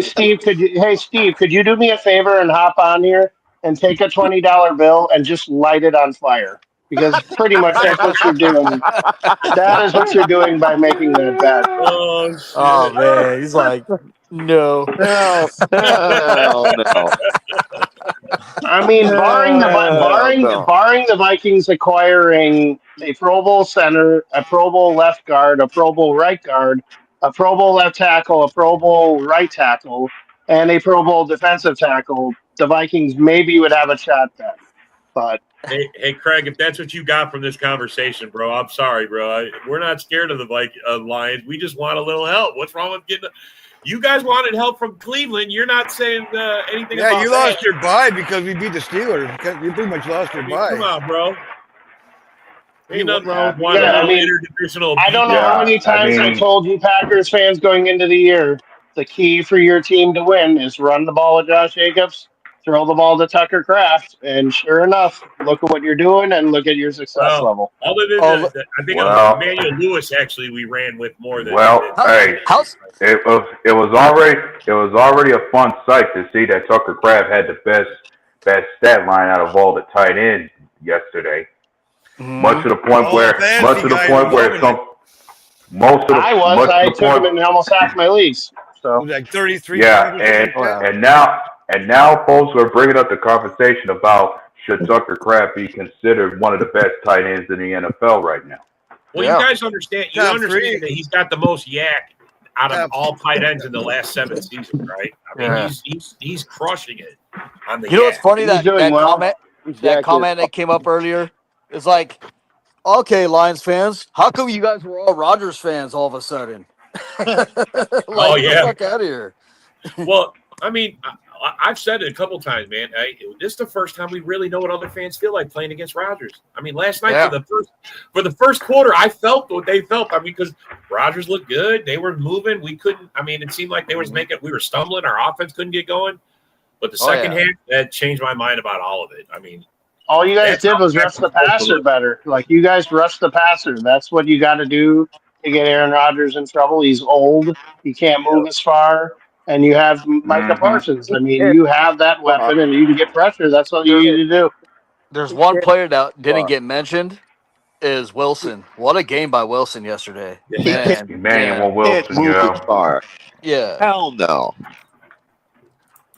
Speaker 10: Steve, could you do me a favor and hop on here and take a $20 bill and just light it on fire? Because pretty much that's what you're doing. That is what you're doing by making that bet.
Speaker 4: Oh
Speaker 8: man, he's like, no.
Speaker 6: No.
Speaker 10: I mean, barring the Vikings acquiring a Pro Bowl center, a Pro Bowl left guard, a Pro Bowl right guard, a Pro Bowl left tackle, a Pro Bowl right tackle, and a Pro Bowl defensive tackle, the Vikings maybe would have a shot then. But
Speaker 4: hey, Craig, if that's what you got from this conversation, bro, I'm sorry, bro. We're not scared of the Lions. We just want a little help. What's wrong with getting? You guys wanted help from Cleveland. You're not saying anything.
Speaker 1: Yeah,
Speaker 4: about
Speaker 1: you
Speaker 4: that.
Speaker 1: lost your bye because we beat the Steelers. You pretty much lost your bye.
Speaker 4: Come on, bro. Ain't nothing wrong with interdivisional.
Speaker 10: I don't know how many times I told you Packers fans going into the year, the key for your team to win is run the ball with Josh Jacobs, throw the ball to Tucker Kraft, and sure enough, look at what you're doing and look at your success level.
Speaker 4: Other than I think Emmanuel Lewis actually we ran with more than.
Speaker 7: It was already a fun sight to see that Tucker Kraft had the best stat line out of all the tight ends yesterday. Much to the point where
Speaker 10: I took him in almost half my leagues. So
Speaker 1: like 33.
Speaker 7: Yeah, and now folks are bringing up the conversation about should Tucker Kraft be considered one of the best tight ends in the NFL right now.
Speaker 4: Well, you guys understand. You understand that he's got the most yak out of all tight ends in the last 7 seasons, right? I mean, he's crushing it on the.
Speaker 8: You know what's funny? That comment that came up earlier is like, okay, Lions fans, how come you guys were all Rodgers fans all of a sudden? Get the fuck out of here.
Speaker 4: Well, I mean, I've said it a couple times, man. This is the first time we really know what other fans feel like playing against Rodgers. I mean, last night for the first quarter, I felt what they felt. I mean, because Rodgers looked good, they were moving. We couldn't. I mean, it seemed like they was we were stumbling. Our offense couldn't get going. But the second half, that changed my mind about all of it. I mean,
Speaker 10: all you guys did was rush the passer better. Like you guys rushed the passer. That's what you got to do to get Aaron Rodgers in trouble. He's old. He can't move as far. And you have Micah Parsons. I mean, you have that weapon, and you can get pressure. That's what you need to do.
Speaker 8: There's one player that didn't get mentioned is Wilson. What a game by Wilson yesterday.
Speaker 7: Emmanuel Wilson,
Speaker 8: Yeah.
Speaker 6: Hell no.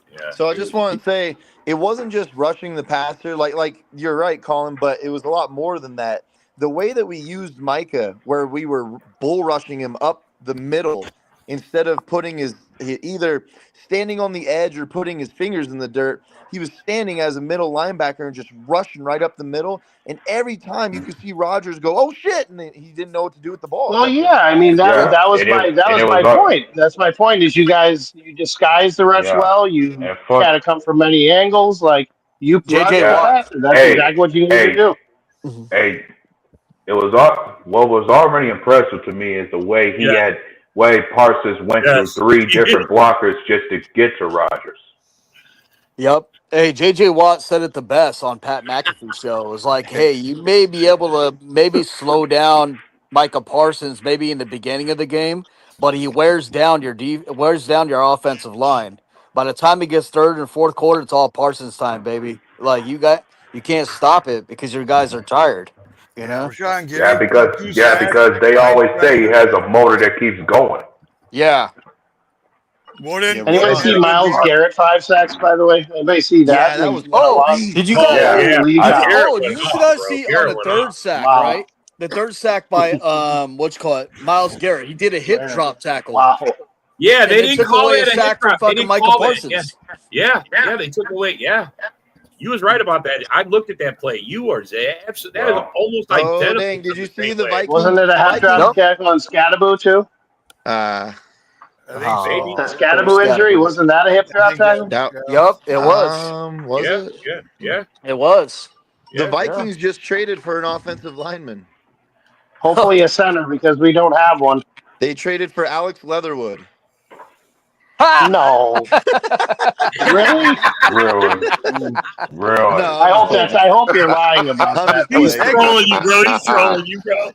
Speaker 4: Yeah.
Speaker 5: So I just want to say it wasn't just rushing the passer, like you're right, Colin, but it was a lot more than that. The way that we used Micah, where we were bull rushing him up the middle instead of putting his either standing on the edge or putting his fingers in the dirt, he was standing as a middle linebacker and just rushing right up the middle. And every time you could see Rodgers go, "Oh shit!" and he didn't know what to do with the ball.
Speaker 10: Well, yeah, I mean that was my point. That's my point. Is you disguise the rush well. You got to come from many angles. Like you rush the passer. That's exactly what you need to do.
Speaker 7: Hey, what was already impressive to me is the way Parsons went through 3 different blockers just to get to Rodgers.
Speaker 8: Yep. Hey, J.J. Watt said it the best on Pat McAfee's show. It was like, hey, you may be able to slow down Micah Parsons maybe in the beginning of the game, but he wears down your offensive line. By the time it gets third and fourth quarter, it's all Parsons time, baby. Like you can't stop it because your guys are tired. You know?
Speaker 1: Rashawn Gary,
Speaker 7: because they always say he has a motor that keeps going.
Speaker 8: Yeah.
Speaker 10: Anybody see Myles Garrett 5 sacks? By the way, anybody see that?
Speaker 5: Yeah, that was.
Speaker 8: Did you guys? Did you guys see on the third sack?
Speaker 10: Wow.
Speaker 8: Right, the third sack by Myles Garrett. He did a hip drop tackle.
Speaker 10: Wow.
Speaker 4: Yeah, they didn't
Speaker 8: took
Speaker 4: call
Speaker 8: away
Speaker 4: it
Speaker 8: a sack from fucking Micah Parsons.
Speaker 4: Yeah, they took away. Yeah, you was right about that. I looked at that play. You are absolutely. That is almost identical.
Speaker 5: Dang, did you see the Vikings?
Speaker 10: Wasn't it a half drop tackle on Scadaboo too?
Speaker 1: I think
Speaker 10: the Scadaboo injury, wasn't that a hip drop tackle?
Speaker 8: Yep, it was.
Speaker 5: Was it?
Speaker 4: Yeah.
Speaker 8: It was.
Speaker 5: The Vikings just traded for an offensive lineman.
Speaker 10: Hopefully a center because we don't have one.
Speaker 5: They traded for Alex Leatherwood.
Speaker 10: No. Really?
Speaker 7: Really?
Speaker 10: No, I hope you're lying about that.
Speaker 4: He's trolling you, bro. He's trolling you, bro.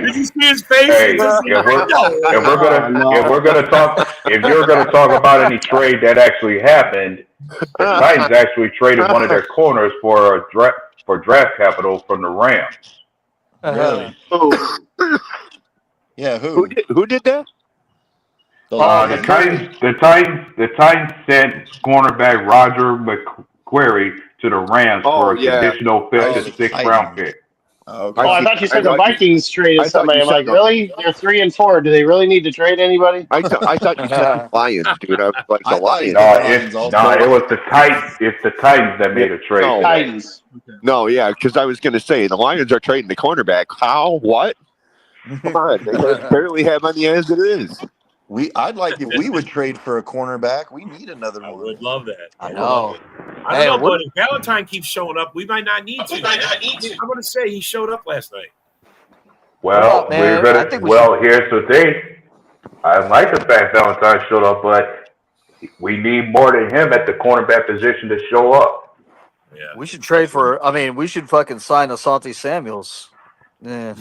Speaker 7: Did
Speaker 4: you see his face?
Speaker 7: If you're gonna talk about any trade that actually happened, the Titans actually traded one of their corners for draft capital from the Rams.
Speaker 5: Really? Yeah,
Speaker 6: who did that?
Speaker 7: The Titans sent cornerback Roger McQuarrie to the Rams for a conditional 5th and 6th round pick.
Speaker 10: Okay. I thought you said the Vikings traded somebody. I'm like, really? They're 3-4. Do they really need to trade anybody?
Speaker 6: I thought you said Lions, dude. I was like, the Lions.
Speaker 7: It was the Titans. It's the Titans that made a trade.
Speaker 10: Titans.
Speaker 6: No, yeah, because I was going to say the Lions are trading the cornerback. How? What? Come on, they barely have money as it is.
Speaker 5: I'd like if we would trade for a cornerback. We need another one.
Speaker 4: I would love that.
Speaker 8: I know.
Speaker 4: I don't know, but if Valentine keeps showing up, we might not need to. I'm going to say he showed up last night.
Speaker 7: Well, here's the thing. I like the fact Valentine showed up, but we need more than him at the cornerback position to show up.
Speaker 8: Yeah. We should trade for. I mean, we should fucking sign Asante Samuels. Yeah.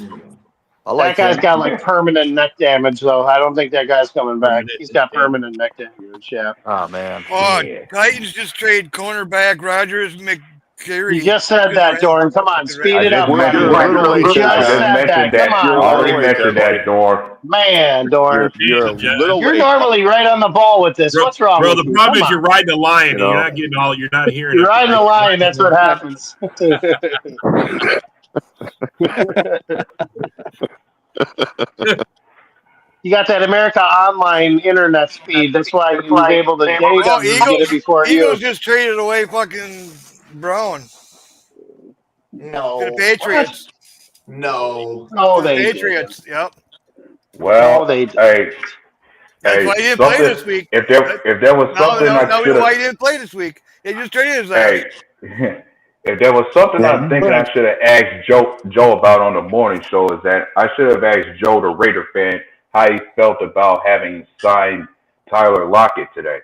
Speaker 10: That guy's got like permanent neck damage, though. I don't think that guy's coming back. He's got permanent neck damage. Yeah.
Speaker 8: Oh man.
Speaker 1: Titans just trade cornerback Rodgers McGarry.
Speaker 10: You just said that, Doran. Come on, speed it up.
Speaker 7: I already mentioned that, Doran.
Speaker 10: Man, Doran.
Speaker 6: You're
Speaker 10: normally right on the ball with this. What's wrong with you?
Speaker 4: Bro, the problem is you're riding the lion. You're not getting all. You're not hearing.
Speaker 10: You're riding the lion. That's what happens. You got that America Online internet speed. That's why you was able to date them and get it before
Speaker 1: Eagles just traded away fucking Brown.
Speaker 5: No.
Speaker 1: To the Patriots.
Speaker 5: No.
Speaker 10: No, they
Speaker 1: Patriots.
Speaker 10: did.
Speaker 1: Yep.
Speaker 7: Well,
Speaker 10: they did.
Speaker 7: hey,
Speaker 1: That's why he didn't play this week.
Speaker 7: If there was something I should have,
Speaker 1: why he didn't play this week. They just traded his ass.
Speaker 7: hey, if there was something I'm thinking I should have asked Joe about on the morning show is that I should have asked Joe, the Raider fan, how he felt about having signed Tyler Lockett today.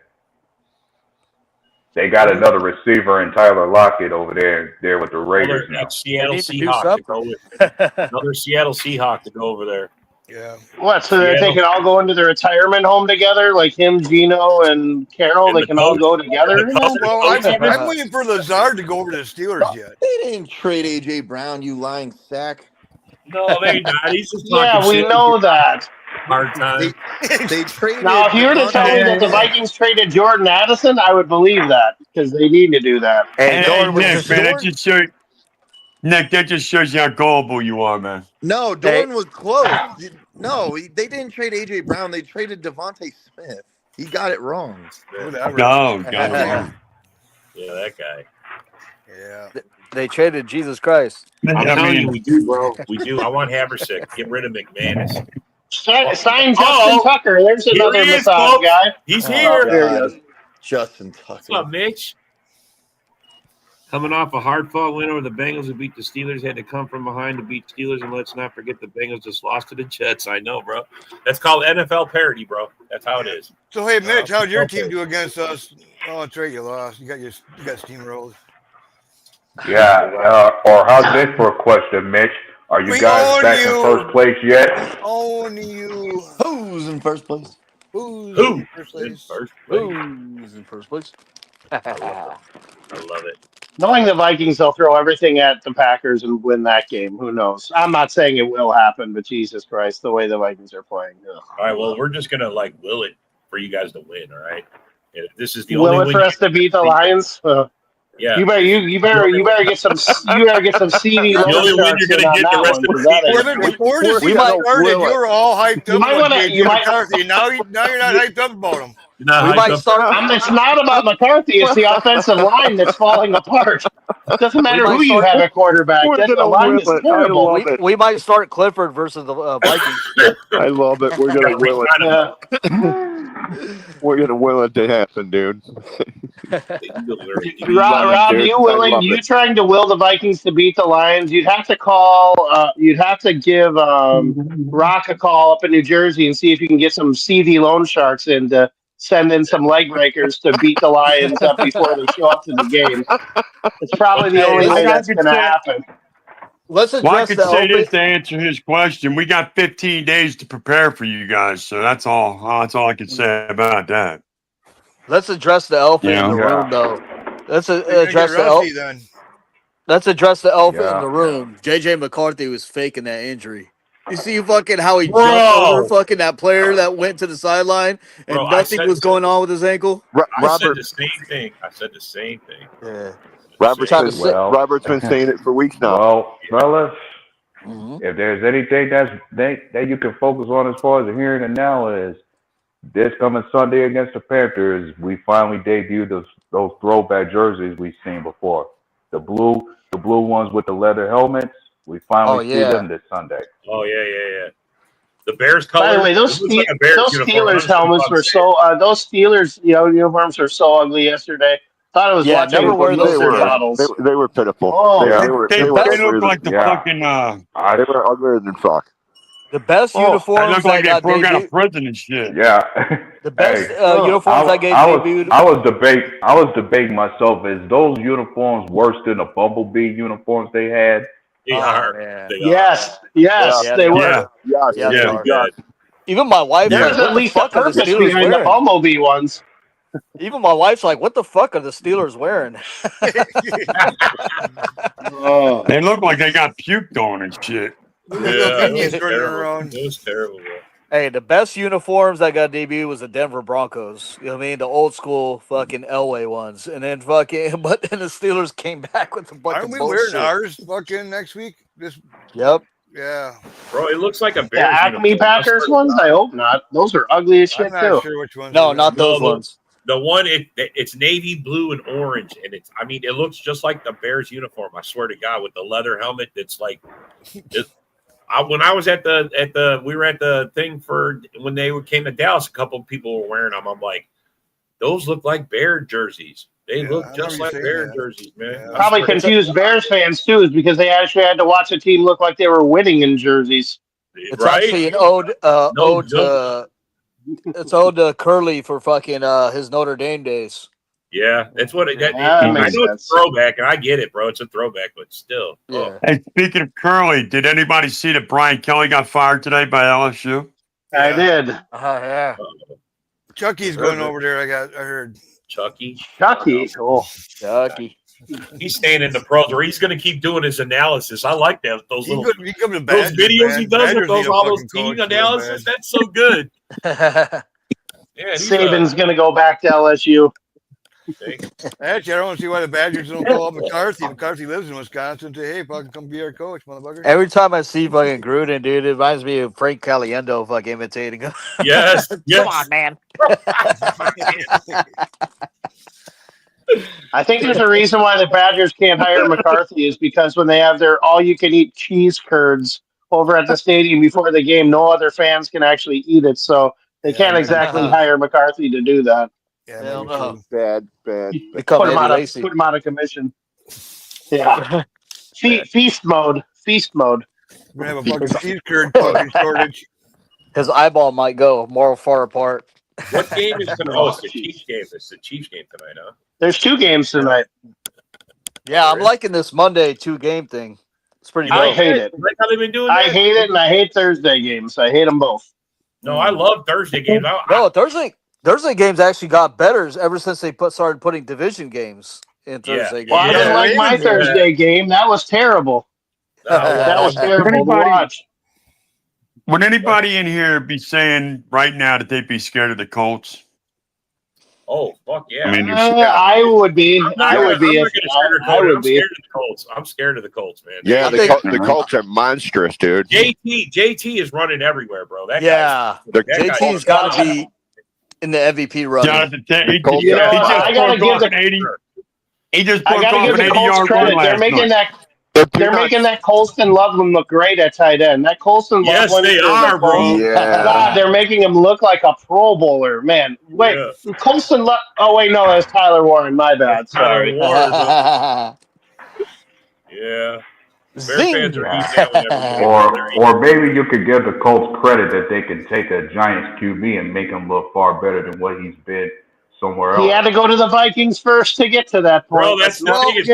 Speaker 7: They got another receiver in Tyler Lockett over there with the Raiders now.
Speaker 4: Seattle Seahawk to go with another Seattle Seahawk to go over there.
Speaker 1: Yeah.
Speaker 10: What? So they can all go into the retirement home together, like him, Gino, and Carroll. They can all go together.
Speaker 1: Well, I'm waiting for Lazard to go over to the Steelers yet.
Speaker 5: They didn't trade AJ Brown, you lying sack.
Speaker 4: No, they not. He's just talking
Speaker 10: Yeah, we
Speaker 4: shit.
Speaker 10: know that.
Speaker 4: Hard time.
Speaker 5: They traded.
Speaker 10: Now, if you were to tell me that the Vikings traded Jordan Addison, I would believe that because they need to do that.
Speaker 9: Hey, Nick, man, that just shows you how gullible you are, man.
Speaker 5: No, Dorn was close. No, they didn't trade AJ Brown. They traded Devontae Smith. He got it wrong.
Speaker 1: Whatever.
Speaker 9: No, got it wrong.
Speaker 4: Yeah, that guy.
Speaker 1: Yeah.
Speaker 8: They traded Jesus Christ.
Speaker 4: I'm telling you, we do, bro. We do. I want Haversick. Get rid of McManus.
Speaker 10: Sign Justin Tucker. There's another massage guy.
Speaker 4: He's here.
Speaker 5: There he is. Justin Tucker.
Speaker 4: What's up, Mitch? Coming off a hard-fought win over the Bengals who beat the Steelers, had to come from behind to beat Steelers, and let's not forget the Bengals just lost to the Jets. I know, bro. That's called NFL parody, bro. That's how it is.
Speaker 1: So, hey, Mitch, how'd your team do against us? Oh, that's right, you lost. You got steamrolled.
Speaker 7: Yeah, or how's this for a question, Mitch? Are you guys back in first place yet?
Speaker 1: Only you.
Speaker 5: Who's in first place?
Speaker 1: Who's
Speaker 4: in
Speaker 1: first place?
Speaker 8: Who's in first place?
Speaker 4: I love it.
Speaker 10: Knowing the Vikings, they'll throw everything at the Packers and win that game. Who knows? I'm not saying it will happen, but Jesus Christ, the way the Vikings are playing. Ugh.
Speaker 4: All right, well, we're just gonna will it for you guys to win. All right, and if this is the
Speaker 10: will
Speaker 4: only
Speaker 10: it
Speaker 4: win
Speaker 10: for us to beat the Lions.
Speaker 4: Yeah,
Speaker 10: you better get some CD
Speaker 4: the only win you're gonna get the rest of the season.
Speaker 1: Before the season started, you were all hyped up. Now you're not hyped up about him.
Speaker 10: It's not about McCarthy. It's the offensive line that's falling apart. It doesn't matter who you have at quarterback. The line is terrible.
Speaker 8: We might start Clifford versus the Vikings.
Speaker 6: I love it. We're gonna will it. We're gonna will it to happen, dude.
Speaker 10: Rob, you trying to will the Vikings to beat the Lions? You'd have to call. You'd have to give Rock a call up in New Jersey and see if you can get some CD loan sharks in to send in some leg breakers to beat the Lions up before they show up to the game. It's probably the only way that's going to happen.
Speaker 8: Let's address
Speaker 9: I could say this to answer his question. We got 15 days to prepare for you guys, so that's all. That's all I can say about that.
Speaker 8: Let's address the elephant in the room, though. Let's address the elephant in the room. JJ McCarthy was faking that injury. You see fucking how he jumped over fucking that player that went to the sideline and nothing was going on with his ankle?
Speaker 4: I said the same thing.
Speaker 8: Yeah.
Speaker 6: Robert's been saying it for weeks now.
Speaker 7: Well, fellas, if there's anything that you can focus on as far as the here and now is this coming Sunday against the Panthers, we finally debuted those throwback jerseys we've seen before. The blue ones with the leather helmets. We finally see them this Sunday.
Speaker 4: Oh yeah. The Bears colors.
Speaker 10: By the way, those Steelers helmets were so. Those Steelers uniforms were so ugly yesterday. Thought it was watching.
Speaker 8: Never wear those
Speaker 10: bottles.
Speaker 6: They were pitiful.
Speaker 10: Oh,
Speaker 9: they look like the fucking.
Speaker 6: They were uglier than fuck.
Speaker 8: The best uniforms.
Speaker 9: They look like they broke out of prison and shit.
Speaker 7: Yeah.
Speaker 8: The best uniforms I gave debuted.
Speaker 7: I was debating myself. Is those uniforms worse than the Bumblebee uniforms they had?
Speaker 4: They are.
Speaker 10: Yes, they were.
Speaker 6: Yes.
Speaker 8: Even my wife.
Speaker 10: There's at least a purpose behind the Bumblebee ones.
Speaker 8: Even my wife's like, "What the fuck are the Steelers wearing?"
Speaker 9: They look like they got puked on and shit.
Speaker 4: It was terrible. Bro.
Speaker 8: Hey, the best uniforms that got debuted was the Denver Broncos. You know what I mean? The old school fucking Elway ones. And then but then the Steelers came back with a bunch of bullshit.
Speaker 1: Aren't we wearing ours fucking next week?
Speaker 8: Yep.
Speaker 1: Yeah.
Speaker 4: Bro, it looks like a Bears
Speaker 10: Acme Packers ones? I hope not. Those are ugly as shit,
Speaker 1: I'm not sure which ones.
Speaker 8: No, not those ones.
Speaker 4: The one it's navy blue and orange, and it looks just like the Bears uniform. I swear to God, with the leather helmet, that's like, when I was we were at the thing for when they came to Dallas, a couple of people were wearing them. I'm like, those look like Bear jerseys. They look just like Bear jerseys, man.
Speaker 1: Yeah.
Speaker 10: Probably confused Bears fans too, is because they actually had to watch a team look like they were winning in jerseys.
Speaker 8: It's actually an ode to Curly for fucking his Notre Dame days.
Speaker 4: Yeah, that's what it.
Speaker 10: That
Speaker 4: I
Speaker 10: makes
Speaker 4: know it's
Speaker 10: sense.
Speaker 4: a throwback, and I get it, bro. It's a throwback, but still.
Speaker 8: Yeah.
Speaker 9: Hey, speaking of Curly, did anybody see that Brian Kelly got fired today by LSU?
Speaker 10: I did.
Speaker 8: Yeah.
Speaker 1: Chucky's going over there. I heard.
Speaker 4: Chucky.
Speaker 10: Cool.
Speaker 8: Chucky.
Speaker 4: He's staying in the pros, or he's going to keep doing his analysis. I like that. Those
Speaker 1: He
Speaker 4: little
Speaker 1: could come to
Speaker 4: those
Speaker 1: Badgers,
Speaker 4: videos
Speaker 1: man.
Speaker 4: he does
Speaker 1: Badgers
Speaker 4: with those
Speaker 1: need a
Speaker 4: all those
Speaker 1: fucking
Speaker 4: team
Speaker 1: coach real
Speaker 4: analysis.
Speaker 1: bad.
Speaker 4: That's so good. Yeah,
Speaker 10: Saban's going to go back to LSU.
Speaker 1: Actually, I don't see why the Badgers don't call up McCarthy. McCarthy lives in Wisconsin. Say, hey, fucking come be our coach, motherfucker.
Speaker 8: Every time I see fucking Gruden, dude, it reminds me of Frank Caliendo fucking imitating him.
Speaker 4: Yes.
Speaker 8: Come on, man.
Speaker 10: I think there's a reason why the Badgers can't hire McCarthy is because when they have their all-you-can-eat cheese curds over at the stadium before the game, no other fans can actually eat it. So they can't exactly hire McCarthy to do that.
Speaker 1: Yeah,
Speaker 8: Hell no.
Speaker 6: Bad.
Speaker 10: Put him out of commission. Yeah. Feast mode.
Speaker 1: We're gonna have a fucking cheese curd fucking shortage.
Speaker 8: His eyeball might go more far apart.
Speaker 4: What game is tonight? Oh, it's the Chiefs game. It's the Chiefs game tonight, huh?
Speaker 10: There's 2 games tonight.
Speaker 8: Yeah, I'm liking this Monday 2-game thing. It's pretty dope.
Speaker 10: I hate it.
Speaker 4: Like how they've been doing
Speaker 10: I
Speaker 4: that?
Speaker 10: hate it, and I hate Thursday games. I hate them both.
Speaker 4: No, I love Thursday games.
Speaker 8: No, Thursday games actually got better ever since they started putting division games in Thursday games.
Speaker 10: Well, I didn't like my Thursday game. That was terrible. That was terrible to watch.
Speaker 9: Would anybody in here be saying right now that they'd be scared of the Colts?
Speaker 4: Oh, fuck yeah.
Speaker 9: I mean,
Speaker 10: I would be. I would be.
Speaker 4: I'm scared of the Colts. I'm scared of the Colts, man.
Speaker 6: Yeah, the Colts are monstrous, dude.
Speaker 4: JT is running everywhere, bro.
Speaker 8: JT's got to be in the MVP run.
Speaker 9: Jonathan,
Speaker 10: I gotta give the Colts credit. They're making that Colston Loveland look great at tight end. That Colston Loveland.
Speaker 4: Yes, they are, bro.
Speaker 6: Yeah.
Speaker 10: God, they're making him look like a Pro Bowler, man. Wait, Colston. Oh wait, no, that's Tyler Warren. My bad. Sorry.
Speaker 4: Yeah. Fans are
Speaker 7: or maybe you could give the Colts credit that they can take a Giants QB and make him look far better than what he's been somewhere else.
Speaker 10: He had to go to the Vikings first to get to that point.
Speaker 4: Bro, that's the thing is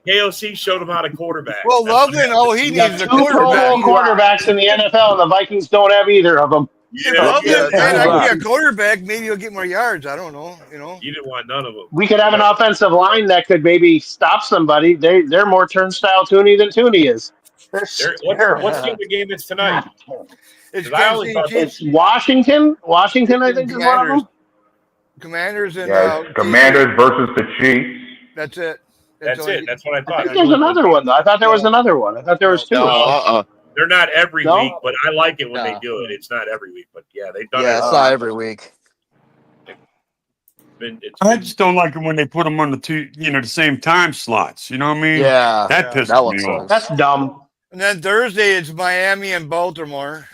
Speaker 4: KOC showed him how to quarterback.
Speaker 1: Well, Loveland, all he needs is a quarterback. 2
Speaker 10: Pro Bowl quarterbacks in the NFL, and the Vikings don't have either of them.
Speaker 1: If Loveland can be a quarterback, maybe he'll get more yards. I don't know.
Speaker 4: You didn't want none of them.
Speaker 10: We could have an offensive line that could maybe stop somebody. They're more turnstile Tooney than Tooney is.
Speaker 4: What's the game that's tonight?
Speaker 10: It's Washington. Washington, I think, is one of them.
Speaker 1: Commanders and
Speaker 7: Commanders versus the Chiefs.
Speaker 1: That's it.
Speaker 4: That's what I thought.
Speaker 10: I think there's another one though. I thought there was another one. I thought there was 2.
Speaker 4: They're not every week, but I like it when they do it. It's not every week, but yeah, they've done it.
Speaker 8: Yeah, it's not every week.
Speaker 9: I just don't like it when they put them on the same time slots. You know what I mean?
Speaker 8: Yeah,
Speaker 9: that pisses me off.
Speaker 10: That's dumb.
Speaker 1: And then Thursday it's Miami and Baltimore.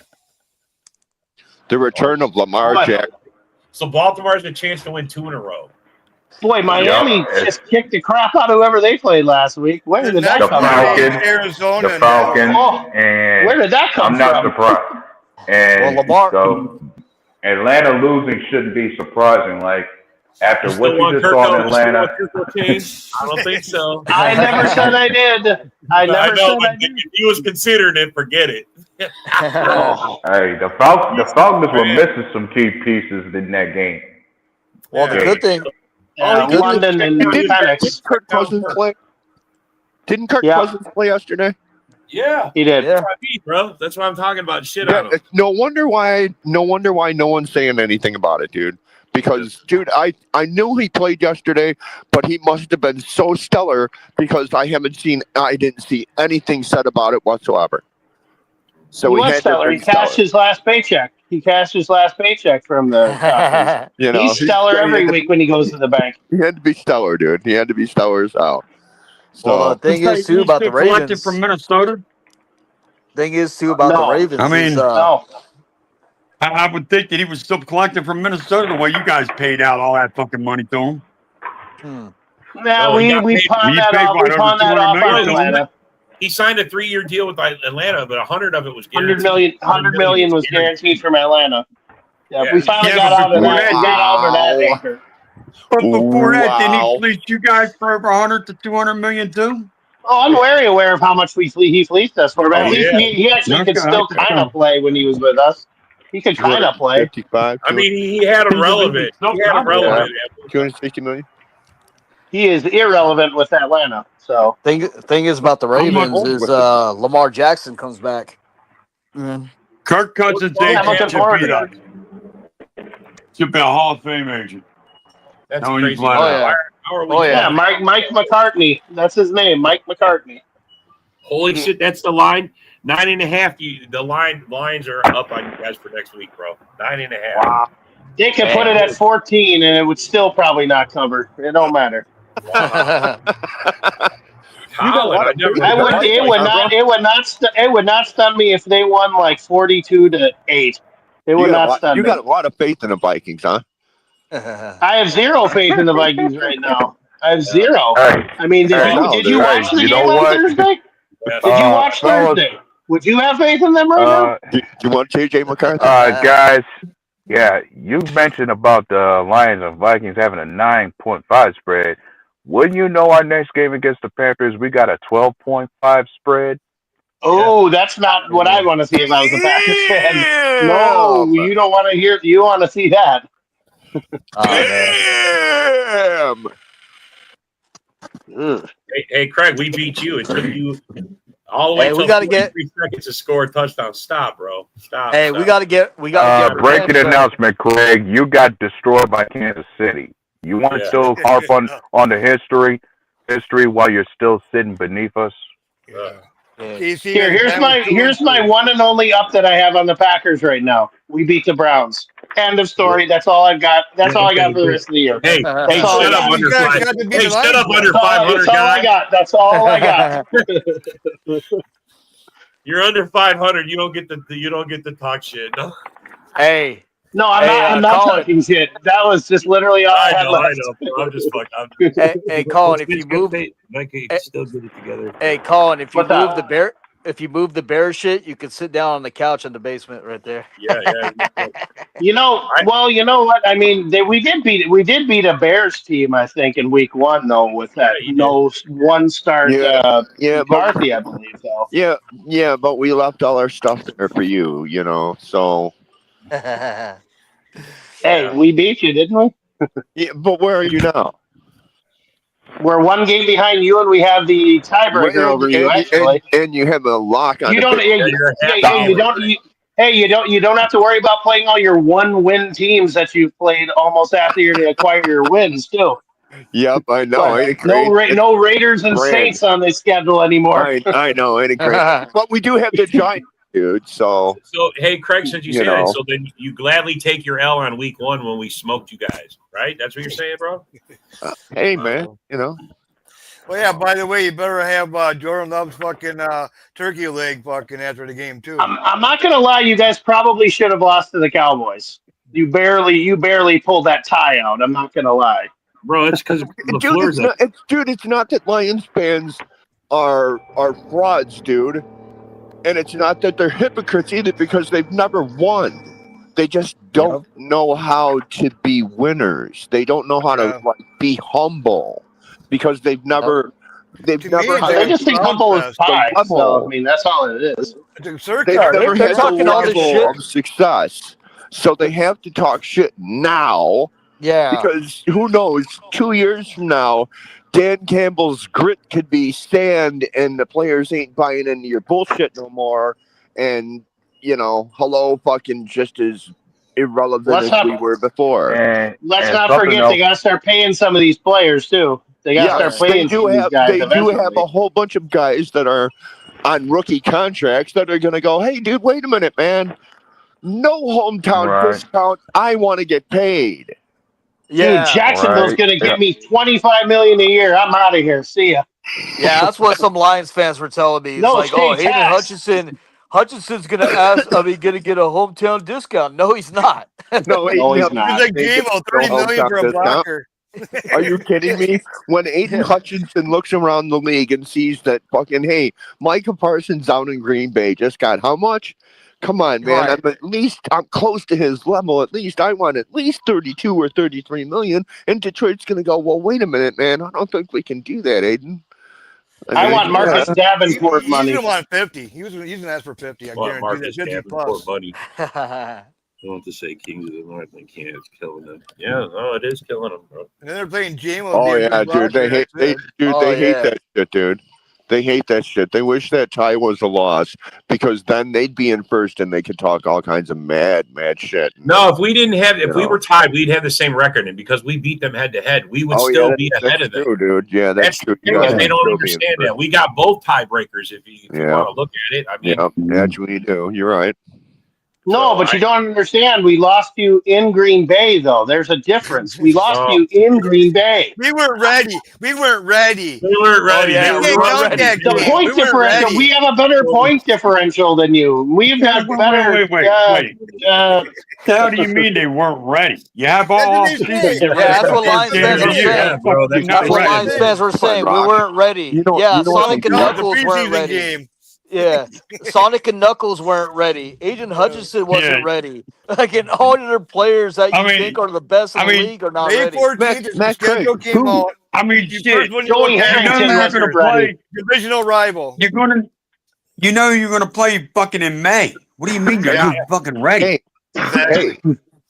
Speaker 6: The return of Lamar Jackson.
Speaker 4: So Baltimore has a chance to win 2 in a row.
Speaker 10: Boy, Miami just kicked the crap out of whoever they played last week. Where did that come from?
Speaker 1: Arizona.
Speaker 7: The Falcons. And
Speaker 10: where did that come from?
Speaker 7: I'm not surprised. And so Atlanta losing shouldn't be surprising. Like, after what you just saw in Atlanta.
Speaker 4: I don't think so.
Speaker 10: I never said I did. I never said I did.
Speaker 4: If he was considering it, forget it.
Speaker 7: Hey, the Falcons were missing some key pieces in that game.
Speaker 8: Well, the good thing.
Speaker 10: London and Penix.
Speaker 6: Kirk Cousins play? Didn't Kirk Cousins play yesterday?
Speaker 4: Yeah,
Speaker 10: he did.
Speaker 4: That's what I mean, bro. That's why I'm talking about shit on him.
Speaker 6: No wonder why no one's saying anything about it, dude. Because, dude, I knew he played yesterday, but he must have been so stellar because I didn't see anything said about it whatsoever. So
Speaker 10: he was stellar. He cashed his last paycheck. He cashed his last paycheck from the he's stellar every week when he goes to the bank.
Speaker 6: He had to be stellar, dude. He had to be stellar as hell. So
Speaker 8: well, the thing is, too, about the Ravens.
Speaker 9: From Minnesota?
Speaker 8: Thing is too about the
Speaker 10: No,
Speaker 8: Ravens
Speaker 9: I mean,
Speaker 8: is
Speaker 10: no.
Speaker 9: I would think that he was still collecting from Minnesota the way you guys paid out all that fucking money to him.
Speaker 10: Nah,
Speaker 4: No, he got
Speaker 10: we
Speaker 4: paid.
Speaker 10: pawned
Speaker 9: You
Speaker 10: that
Speaker 9: paid
Speaker 10: off.
Speaker 9: what,
Speaker 10: We
Speaker 9: over
Speaker 10: pawned that
Speaker 9: 200
Speaker 10: off on
Speaker 9: million to him?
Speaker 10: Atlanta.
Speaker 4: He signed a 3-year deal with Atlanta, but 100 of it was
Speaker 10: 100
Speaker 4: guaranteed.
Speaker 10: million, 100 million was guaranteed from Atlanta. Yeah,
Speaker 4: Yeah,
Speaker 10: we finally
Speaker 9: Yeah,
Speaker 10: got
Speaker 9: but
Speaker 10: out of
Speaker 9: before
Speaker 10: that.
Speaker 9: that,
Speaker 10: We got out of that
Speaker 5: Wow.
Speaker 10: anchor.
Speaker 9: but before that, didn't he
Speaker 5: Wow.
Speaker 9: fleece you guys for over 100 to 200 million too?
Speaker 10: Oh, I'm very aware of how much he fleeced us for, but
Speaker 4: Oh yeah.
Speaker 10: he actually could
Speaker 9: Okay,
Speaker 10: still kind of play when he was with us. He could kind of play.
Speaker 5: 255,
Speaker 4: I mean, he had him relevant.
Speaker 9: No
Speaker 4: He had him
Speaker 9: problem.
Speaker 4: relevant.
Speaker 5: 260 million.
Speaker 10: He is irrelevant with Atlanta. So
Speaker 8: thing is about the
Speaker 9: I'm not
Speaker 8: Ravens
Speaker 5: old
Speaker 8: is
Speaker 5: with it.
Speaker 8: Lamar Jackson comes back.
Speaker 9: Kirk Cousins'
Speaker 10: yeah, I'm
Speaker 9: agent
Speaker 10: looking
Speaker 9: should
Speaker 10: forward
Speaker 9: be
Speaker 10: to it.
Speaker 9: should be a Hall of Fame agent.
Speaker 4: That's
Speaker 9: No, you
Speaker 4: crazy.
Speaker 9: flat
Speaker 8: Oh
Speaker 9: out.
Speaker 8: yeah.
Speaker 4: How are we
Speaker 8: Oh,
Speaker 10: Yeah,
Speaker 8: yeah.
Speaker 10: Mike McCartney. That's his name, Mike McCartney.
Speaker 4: Holy shit, that's the line. 9.5. The lines are up on you guys for next week, bro. 9.5.
Speaker 5: Wow.
Speaker 10: They could put it at 14, and it would still probably not cover. It don't matter.
Speaker 4: Wow.
Speaker 5: You got a lot
Speaker 4: I
Speaker 5: of
Speaker 4: never
Speaker 5: faith in the Vikings, huh, bro?
Speaker 10: It would not stun me if they won like 42-8. It would not stun
Speaker 5: You
Speaker 10: me.
Speaker 5: got a lot of faith in the Vikings, huh?
Speaker 10: I have zero faith in the Vikings right now. I have zero.
Speaker 7: Hey,
Speaker 10: I mean, did you watch the
Speaker 7: you
Speaker 10: game
Speaker 7: know
Speaker 10: on
Speaker 7: what?
Speaker 10: Thursday? Did you watch
Speaker 7: fellas,
Speaker 10: Thursday? Would you have faith in them right now?
Speaker 5: Do you want JJ McCarthy?
Speaker 7: guys, yeah, you mentioned about the Lions and Vikings having a 9.5 spread. Wouldn't you know our next game against the Panthers, we got a 12.5 spread?
Speaker 10: Oh, that's not what I want to see if I was a Packers fan. No, you don't want to hear. You want to see that.
Speaker 8: Oh man.
Speaker 5: Damn.
Speaker 4: Hey, Craig, we beat you. It took you all the way
Speaker 8: Hey, we
Speaker 4: till
Speaker 8: gotta get.
Speaker 4: 43 seconds to score a touchdown. Stop, bro. Stop.
Speaker 8: Hey, we gotta get. We gotta get.
Speaker 7: Breaking
Speaker 8: revenge.
Speaker 7: announcement, Craig. You got destroyed by Kansas City. You want to still harp on the history while you're still sitting beneath us?
Speaker 10: Here's my one and only up that I have on the Packers right now. We beat the Browns. End of story. That's all I've got. That's all I got for the rest of the year.
Speaker 4: Hey,
Speaker 10: That's all I
Speaker 4: shut up
Speaker 10: got.
Speaker 4: under 5. Hey, shut up under 500,
Speaker 10: That's all I
Speaker 4: guy.
Speaker 10: got. That's all I got.
Speaker 4: You're under 500. You don't get to talk shit. No.
Speaker 8: Hey.
Speaker 10: No, I'm not talking shit. That was just literally all I had left.
Speaker 4: I know. I'm just fucking.
Speaker 8: Hey, Colin, if you move,
Speaker 4: still get it together.
Speaker 8: hey, Colin, if you
Speaker 10: What's
Speaker 8: move
Speaker 10: up?
Speaker 8: the bear shit, you can sit down on the couch in the basement right there.
Speaker 4: Yeah.
Speaker 10: You know what? I mean, we did beat a Bears team, I think, in week 1 though, with that one start McCarthy, I believe though.
Speaker 5: Yeah, but we left all our stuff there for you, so.
Speaker 10: Hey, we beat you, didn't we?
Speaker 5: Yeah, but where are you now?
Speaker 10: We're one game behind you, and we have the tiebreaker over you. Actually,
Speaker 5: and you have a lock on.
Speaker 10: You don't. You don't have to worry about playing all your one-win teams that you've played almost after you to acquire your wins too.
Speaker 5: Yep, I know.
Speaker 10: No Raiders and Saints on the schedule anymore.
Speaker 5: I know, ain't it great? But we do have the Giants, dude. So
Speaker 4: hey, Craig, since you say that, so then you gladly take your L on week 1 when we smoked you guys, right? That's what you're saying, bro?
Speaker 5: Hey, man,
Speaker 1: Well, yeah. By the way, you better have Jordan Love's fucking turkey leg fucking after the game too.
Speaker 10: I'm not gonna lie. You guys probably should have lost to the Cowboys. You barely pulled that tie out. I'm not gonna lie.
Speaker 4: Bro, it's because
Speaker 5: it's not that Lions fans are frauds, dude, and it's not that they're hypocrites either because they've never won. They just don't know how to be winners. They don't know how to be humble because they've never. They
Speaker 10: just think humble is pie. So I mean, that's all it is.
Speaker 5: They've never had the level of success, so they have to talk shit now.
Speaker 8: Yeah.
Speaker 5: Because who knows, 2 years from now, Dan Campbell's grit could be sand and the players ain't buying into your bullshit no more. And, hello, fucking just as irrelevant as we were before.
Speaker 10: Let's not forget they got to start paying some of these players, too. They got to start paying some of these guys
Speaker 5: They do have a whole bunch of guys that are on rookie contracts that are going to go, hey, dude, wait a minute, man. No hometown discount. I want to get paid.
Speaker 10: Yeah, dude, Jacksonville's going to give me $25 million a year. I'm out of here. See ya.
Speaker 8: Yeah, that's what some Lions fans were telling me. It's Hayden Hutchinson Hutchinson's gonna gonna get a hometown discount. No, he's not.
Speaker 6: No,
Speaker 10: No, he's not.
Speaker 1: He's like Gamo, $30 million for a blocker.
Speaker 6: Are you kidding me? When Aiden Hutchinson looks around the league and sees that fucking, hey, Micah Parsons down in Green Bay just got how much? Come on, man.
Speaker 8: Right.
Speaker 6: I'm close to his level. At least I want at least 32 or 33 million. And Detroit's going to go, well, wait a minute, man. I don't think we can do that, Aiden.
Speaker 10: I want Marcus Davenport money.
Speaker 1: He didn't want 50. He was going to ask for 50. I guarantee
Speaker 4: Marcus
Speaker 1: that 50
Speaker 4: Davenport
Speaker 1: plus.
Speaker 4: money. I want to say Kings of the North. I can't. It's killing them. Yeah, no, it is killing them, bro.
Speaker 1: And then they're playing Jamo.
Speaker 6: Oh yeah, dude. They hate that shit, dude. They hate that shit. They wish that tie was a loss because then they'd be in first and they could talk all kinds of mad shit.
Speaker 4: No, if we didn't have, if we were tied, we'd have the same record, and because we beat them head to head, we would still be ahead of them.
Speaker 6: True, dude. Yeah, that's true.
Speaker 4: They don't understand that. We got both tiebreakers. If you want to look at it, I mean,
Speaker 6: actually, you do. You're right.
Speaker 10: No, but you don't understand. We lost you in Green Bay, though. There's a difference. We lost you in Green Bay.
Speaker 1: We weren't ready.
Speaker 4: We weren't ready.
Speaker 10: The point differential. We have a better point differential than you. We've got better.
Speaker 9: Wait. How do you mean they weren't ready? You have all season.
Speaker 8: Yeah, that's what Lions fans were saying. That's what Lions fans were saying. We weren't ready. Sonic and Knuckles weren't ready. Yeah, Sonic and Knuckles weren't ready. Agent Hutchinson wasn't ready. Like, and all of their players that you think are the best in the league are not ready.
Speaker 1: Matt schedule came out.
Speaker 9: I mean, shit.
Speaker 10: Joey Harrington wasn't ready.
Speaker 1: Divisional rival.
Speaker 9: You're gonna play fucking in May. What do you mean you're not fucking ready?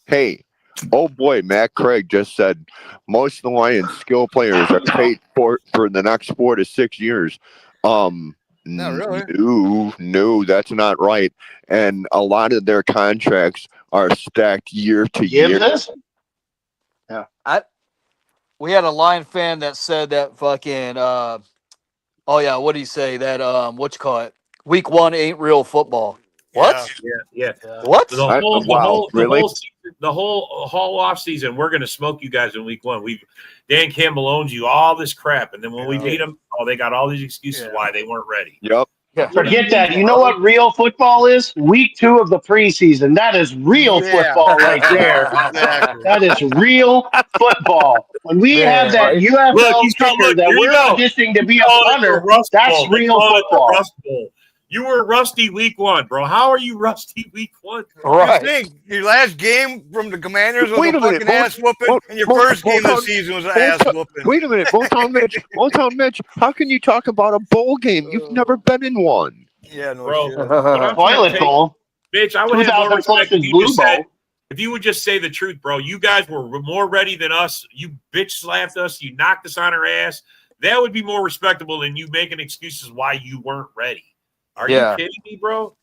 Speaker 6: Hey. Oh boy, Matt Craig just said most of the Lions skill players are paid for the next 4 to 6 years.
Speaker 1: Not really.
Speaker 6: No, that's not right. And a lot of their contracts are stacked year to year.
Speaker 10: Yeah.
Speaker 8: We had a Lion fan that said that fucking what do you say? That what you call it? Week 1 ain't real football. What?
Speaker 4: Yeah.
Speaker 8: What?
Speaker 4: The whole off season, we're gonna smoke you guys in week 1. Dan Campbell owns you all this crap, and then when we beat them, they got all these excuses why they weren't ready.
Speaker 6: Yep.
Speaker 8: Yeah.
Speaker 10: Forget that. You know what real football is? Week 2 of the preseason. That is real football right there.
Speaker 1: Exactly.
Speaker 10: That is real football. When we have that UFL kicker that we're auditioning to be a punter, that's real football.
Speaker 4: You were rusty week 1, bro. How are you rusty week 1?
Speaker 8: Right.
Speaker 1: You think your last game from the Commanders was a fucking ass whooping, and your first game of the season was an ass whooping.
Speaker 6: Wait a minute, Motown Mitch. How can you talk about a bowl game? You've never been in one.
Speaker 1: Yeah, no
Speaker 4: bro.
Speaker 1: shit.
Speaker 10: Toilet bowl.
Speaker 4: Bitch, I would have more respect if you would just say the truth, bro. You guys were more ready than us. You bitch slapped us. You knocked us on our ass. That would be more respectable than you making excuses why you weren't ready. Are you kidding me, bro?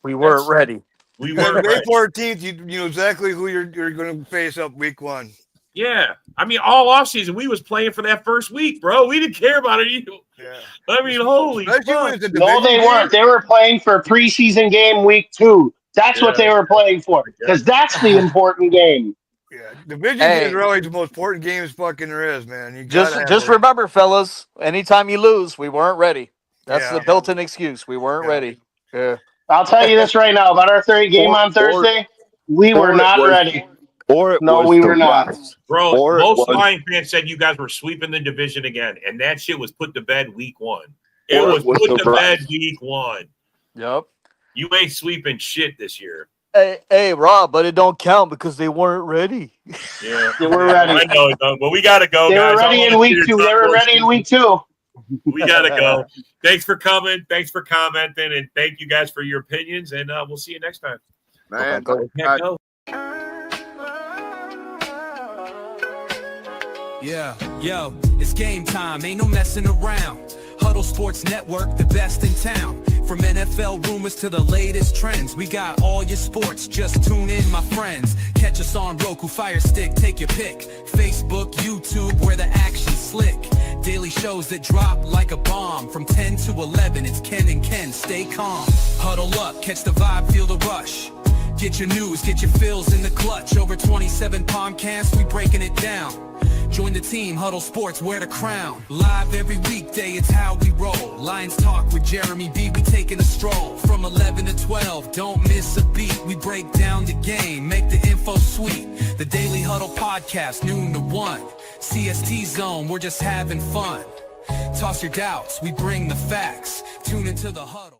Speaker 8: We weren't ready.
Speaker 4: We weren't
Speaker 1: May
Speaker 4: ready.
Speaker 1: 14th, you know exactly who you're going to face up week 1.
Speaker 4: Yeah. I mean, all offseason, we was playing for that first week, bro. We didn't care about it either.
Speaker 1: Yeah.
Speaker 4: I mean, holy fuck.
Speaker 10: No, they weren't. They were playing for preseason game week 2. That's what they were playing for, because that's the important game.
Speaker 1: Yeah, division games are always the most important games fucking there is, man. You
Speaker 8: just remember, fellas, anytime you lose, we weren't ready. That's the built-in excuse. We weren't ready. Yeah.
Speaker 10: I'll tell you this right now about our game on Thursday. We were not ready. We were not.
Speaker 4: Bro, most Lion fans said you guys were sweeping the division again, and that shit was put to bed week 1. It was put to bed week 1.
Speaker 8: Yep.
Speaker 4: You ain't sweeping shit this year.
Speaker 8: Hey, Rob, but it don't count because they weren't ready.
Speaker 4: Yeah,
Speaker 10: they were ready.
Speaker 4: I know, but we gotta go.
Speaker 10: They
Speaker 4: guys.
Speaker 10: were ready in week 2. They were ready in week 2.
Speaker 4: We gotta go. Thanks for coming. Thanks for commenting, and thank you guys for your opinions. And we'll see you next time.
Speaker 6: Man,
Speaker 4: go.
Speaker 2: Yeah, yo, it's game time. Ain't no messing around. Huddle Sports Network, the best in town. From NFL rumors to the latest trends, we got all your sports. Just tune in, my friends. Catch us on Roku, Fire Stick, take your pick. Facebook, YouTube, where the action's slick. Daily shows that drop like a bomb. From 10 to 11, it's Ken and Ken. Stay calm. Huddle up, catch the vibe, feel the rush. Get your news, get your fills in the clutch. Over 27 podcasts, we breaking it down. Join the team, Huddle Sports, wear the crown. Live every weekday, it's how we roll. Lions Talk with Jeremy B, we taking a stroll. From 11 to 12, don't miss a beat. We break down the game, make the info sweet. The Daily Huddle podcast, noon to 1. CST Zone, we're just having fun. Toss your doubts, we bring the facts. Tune into the Huddle.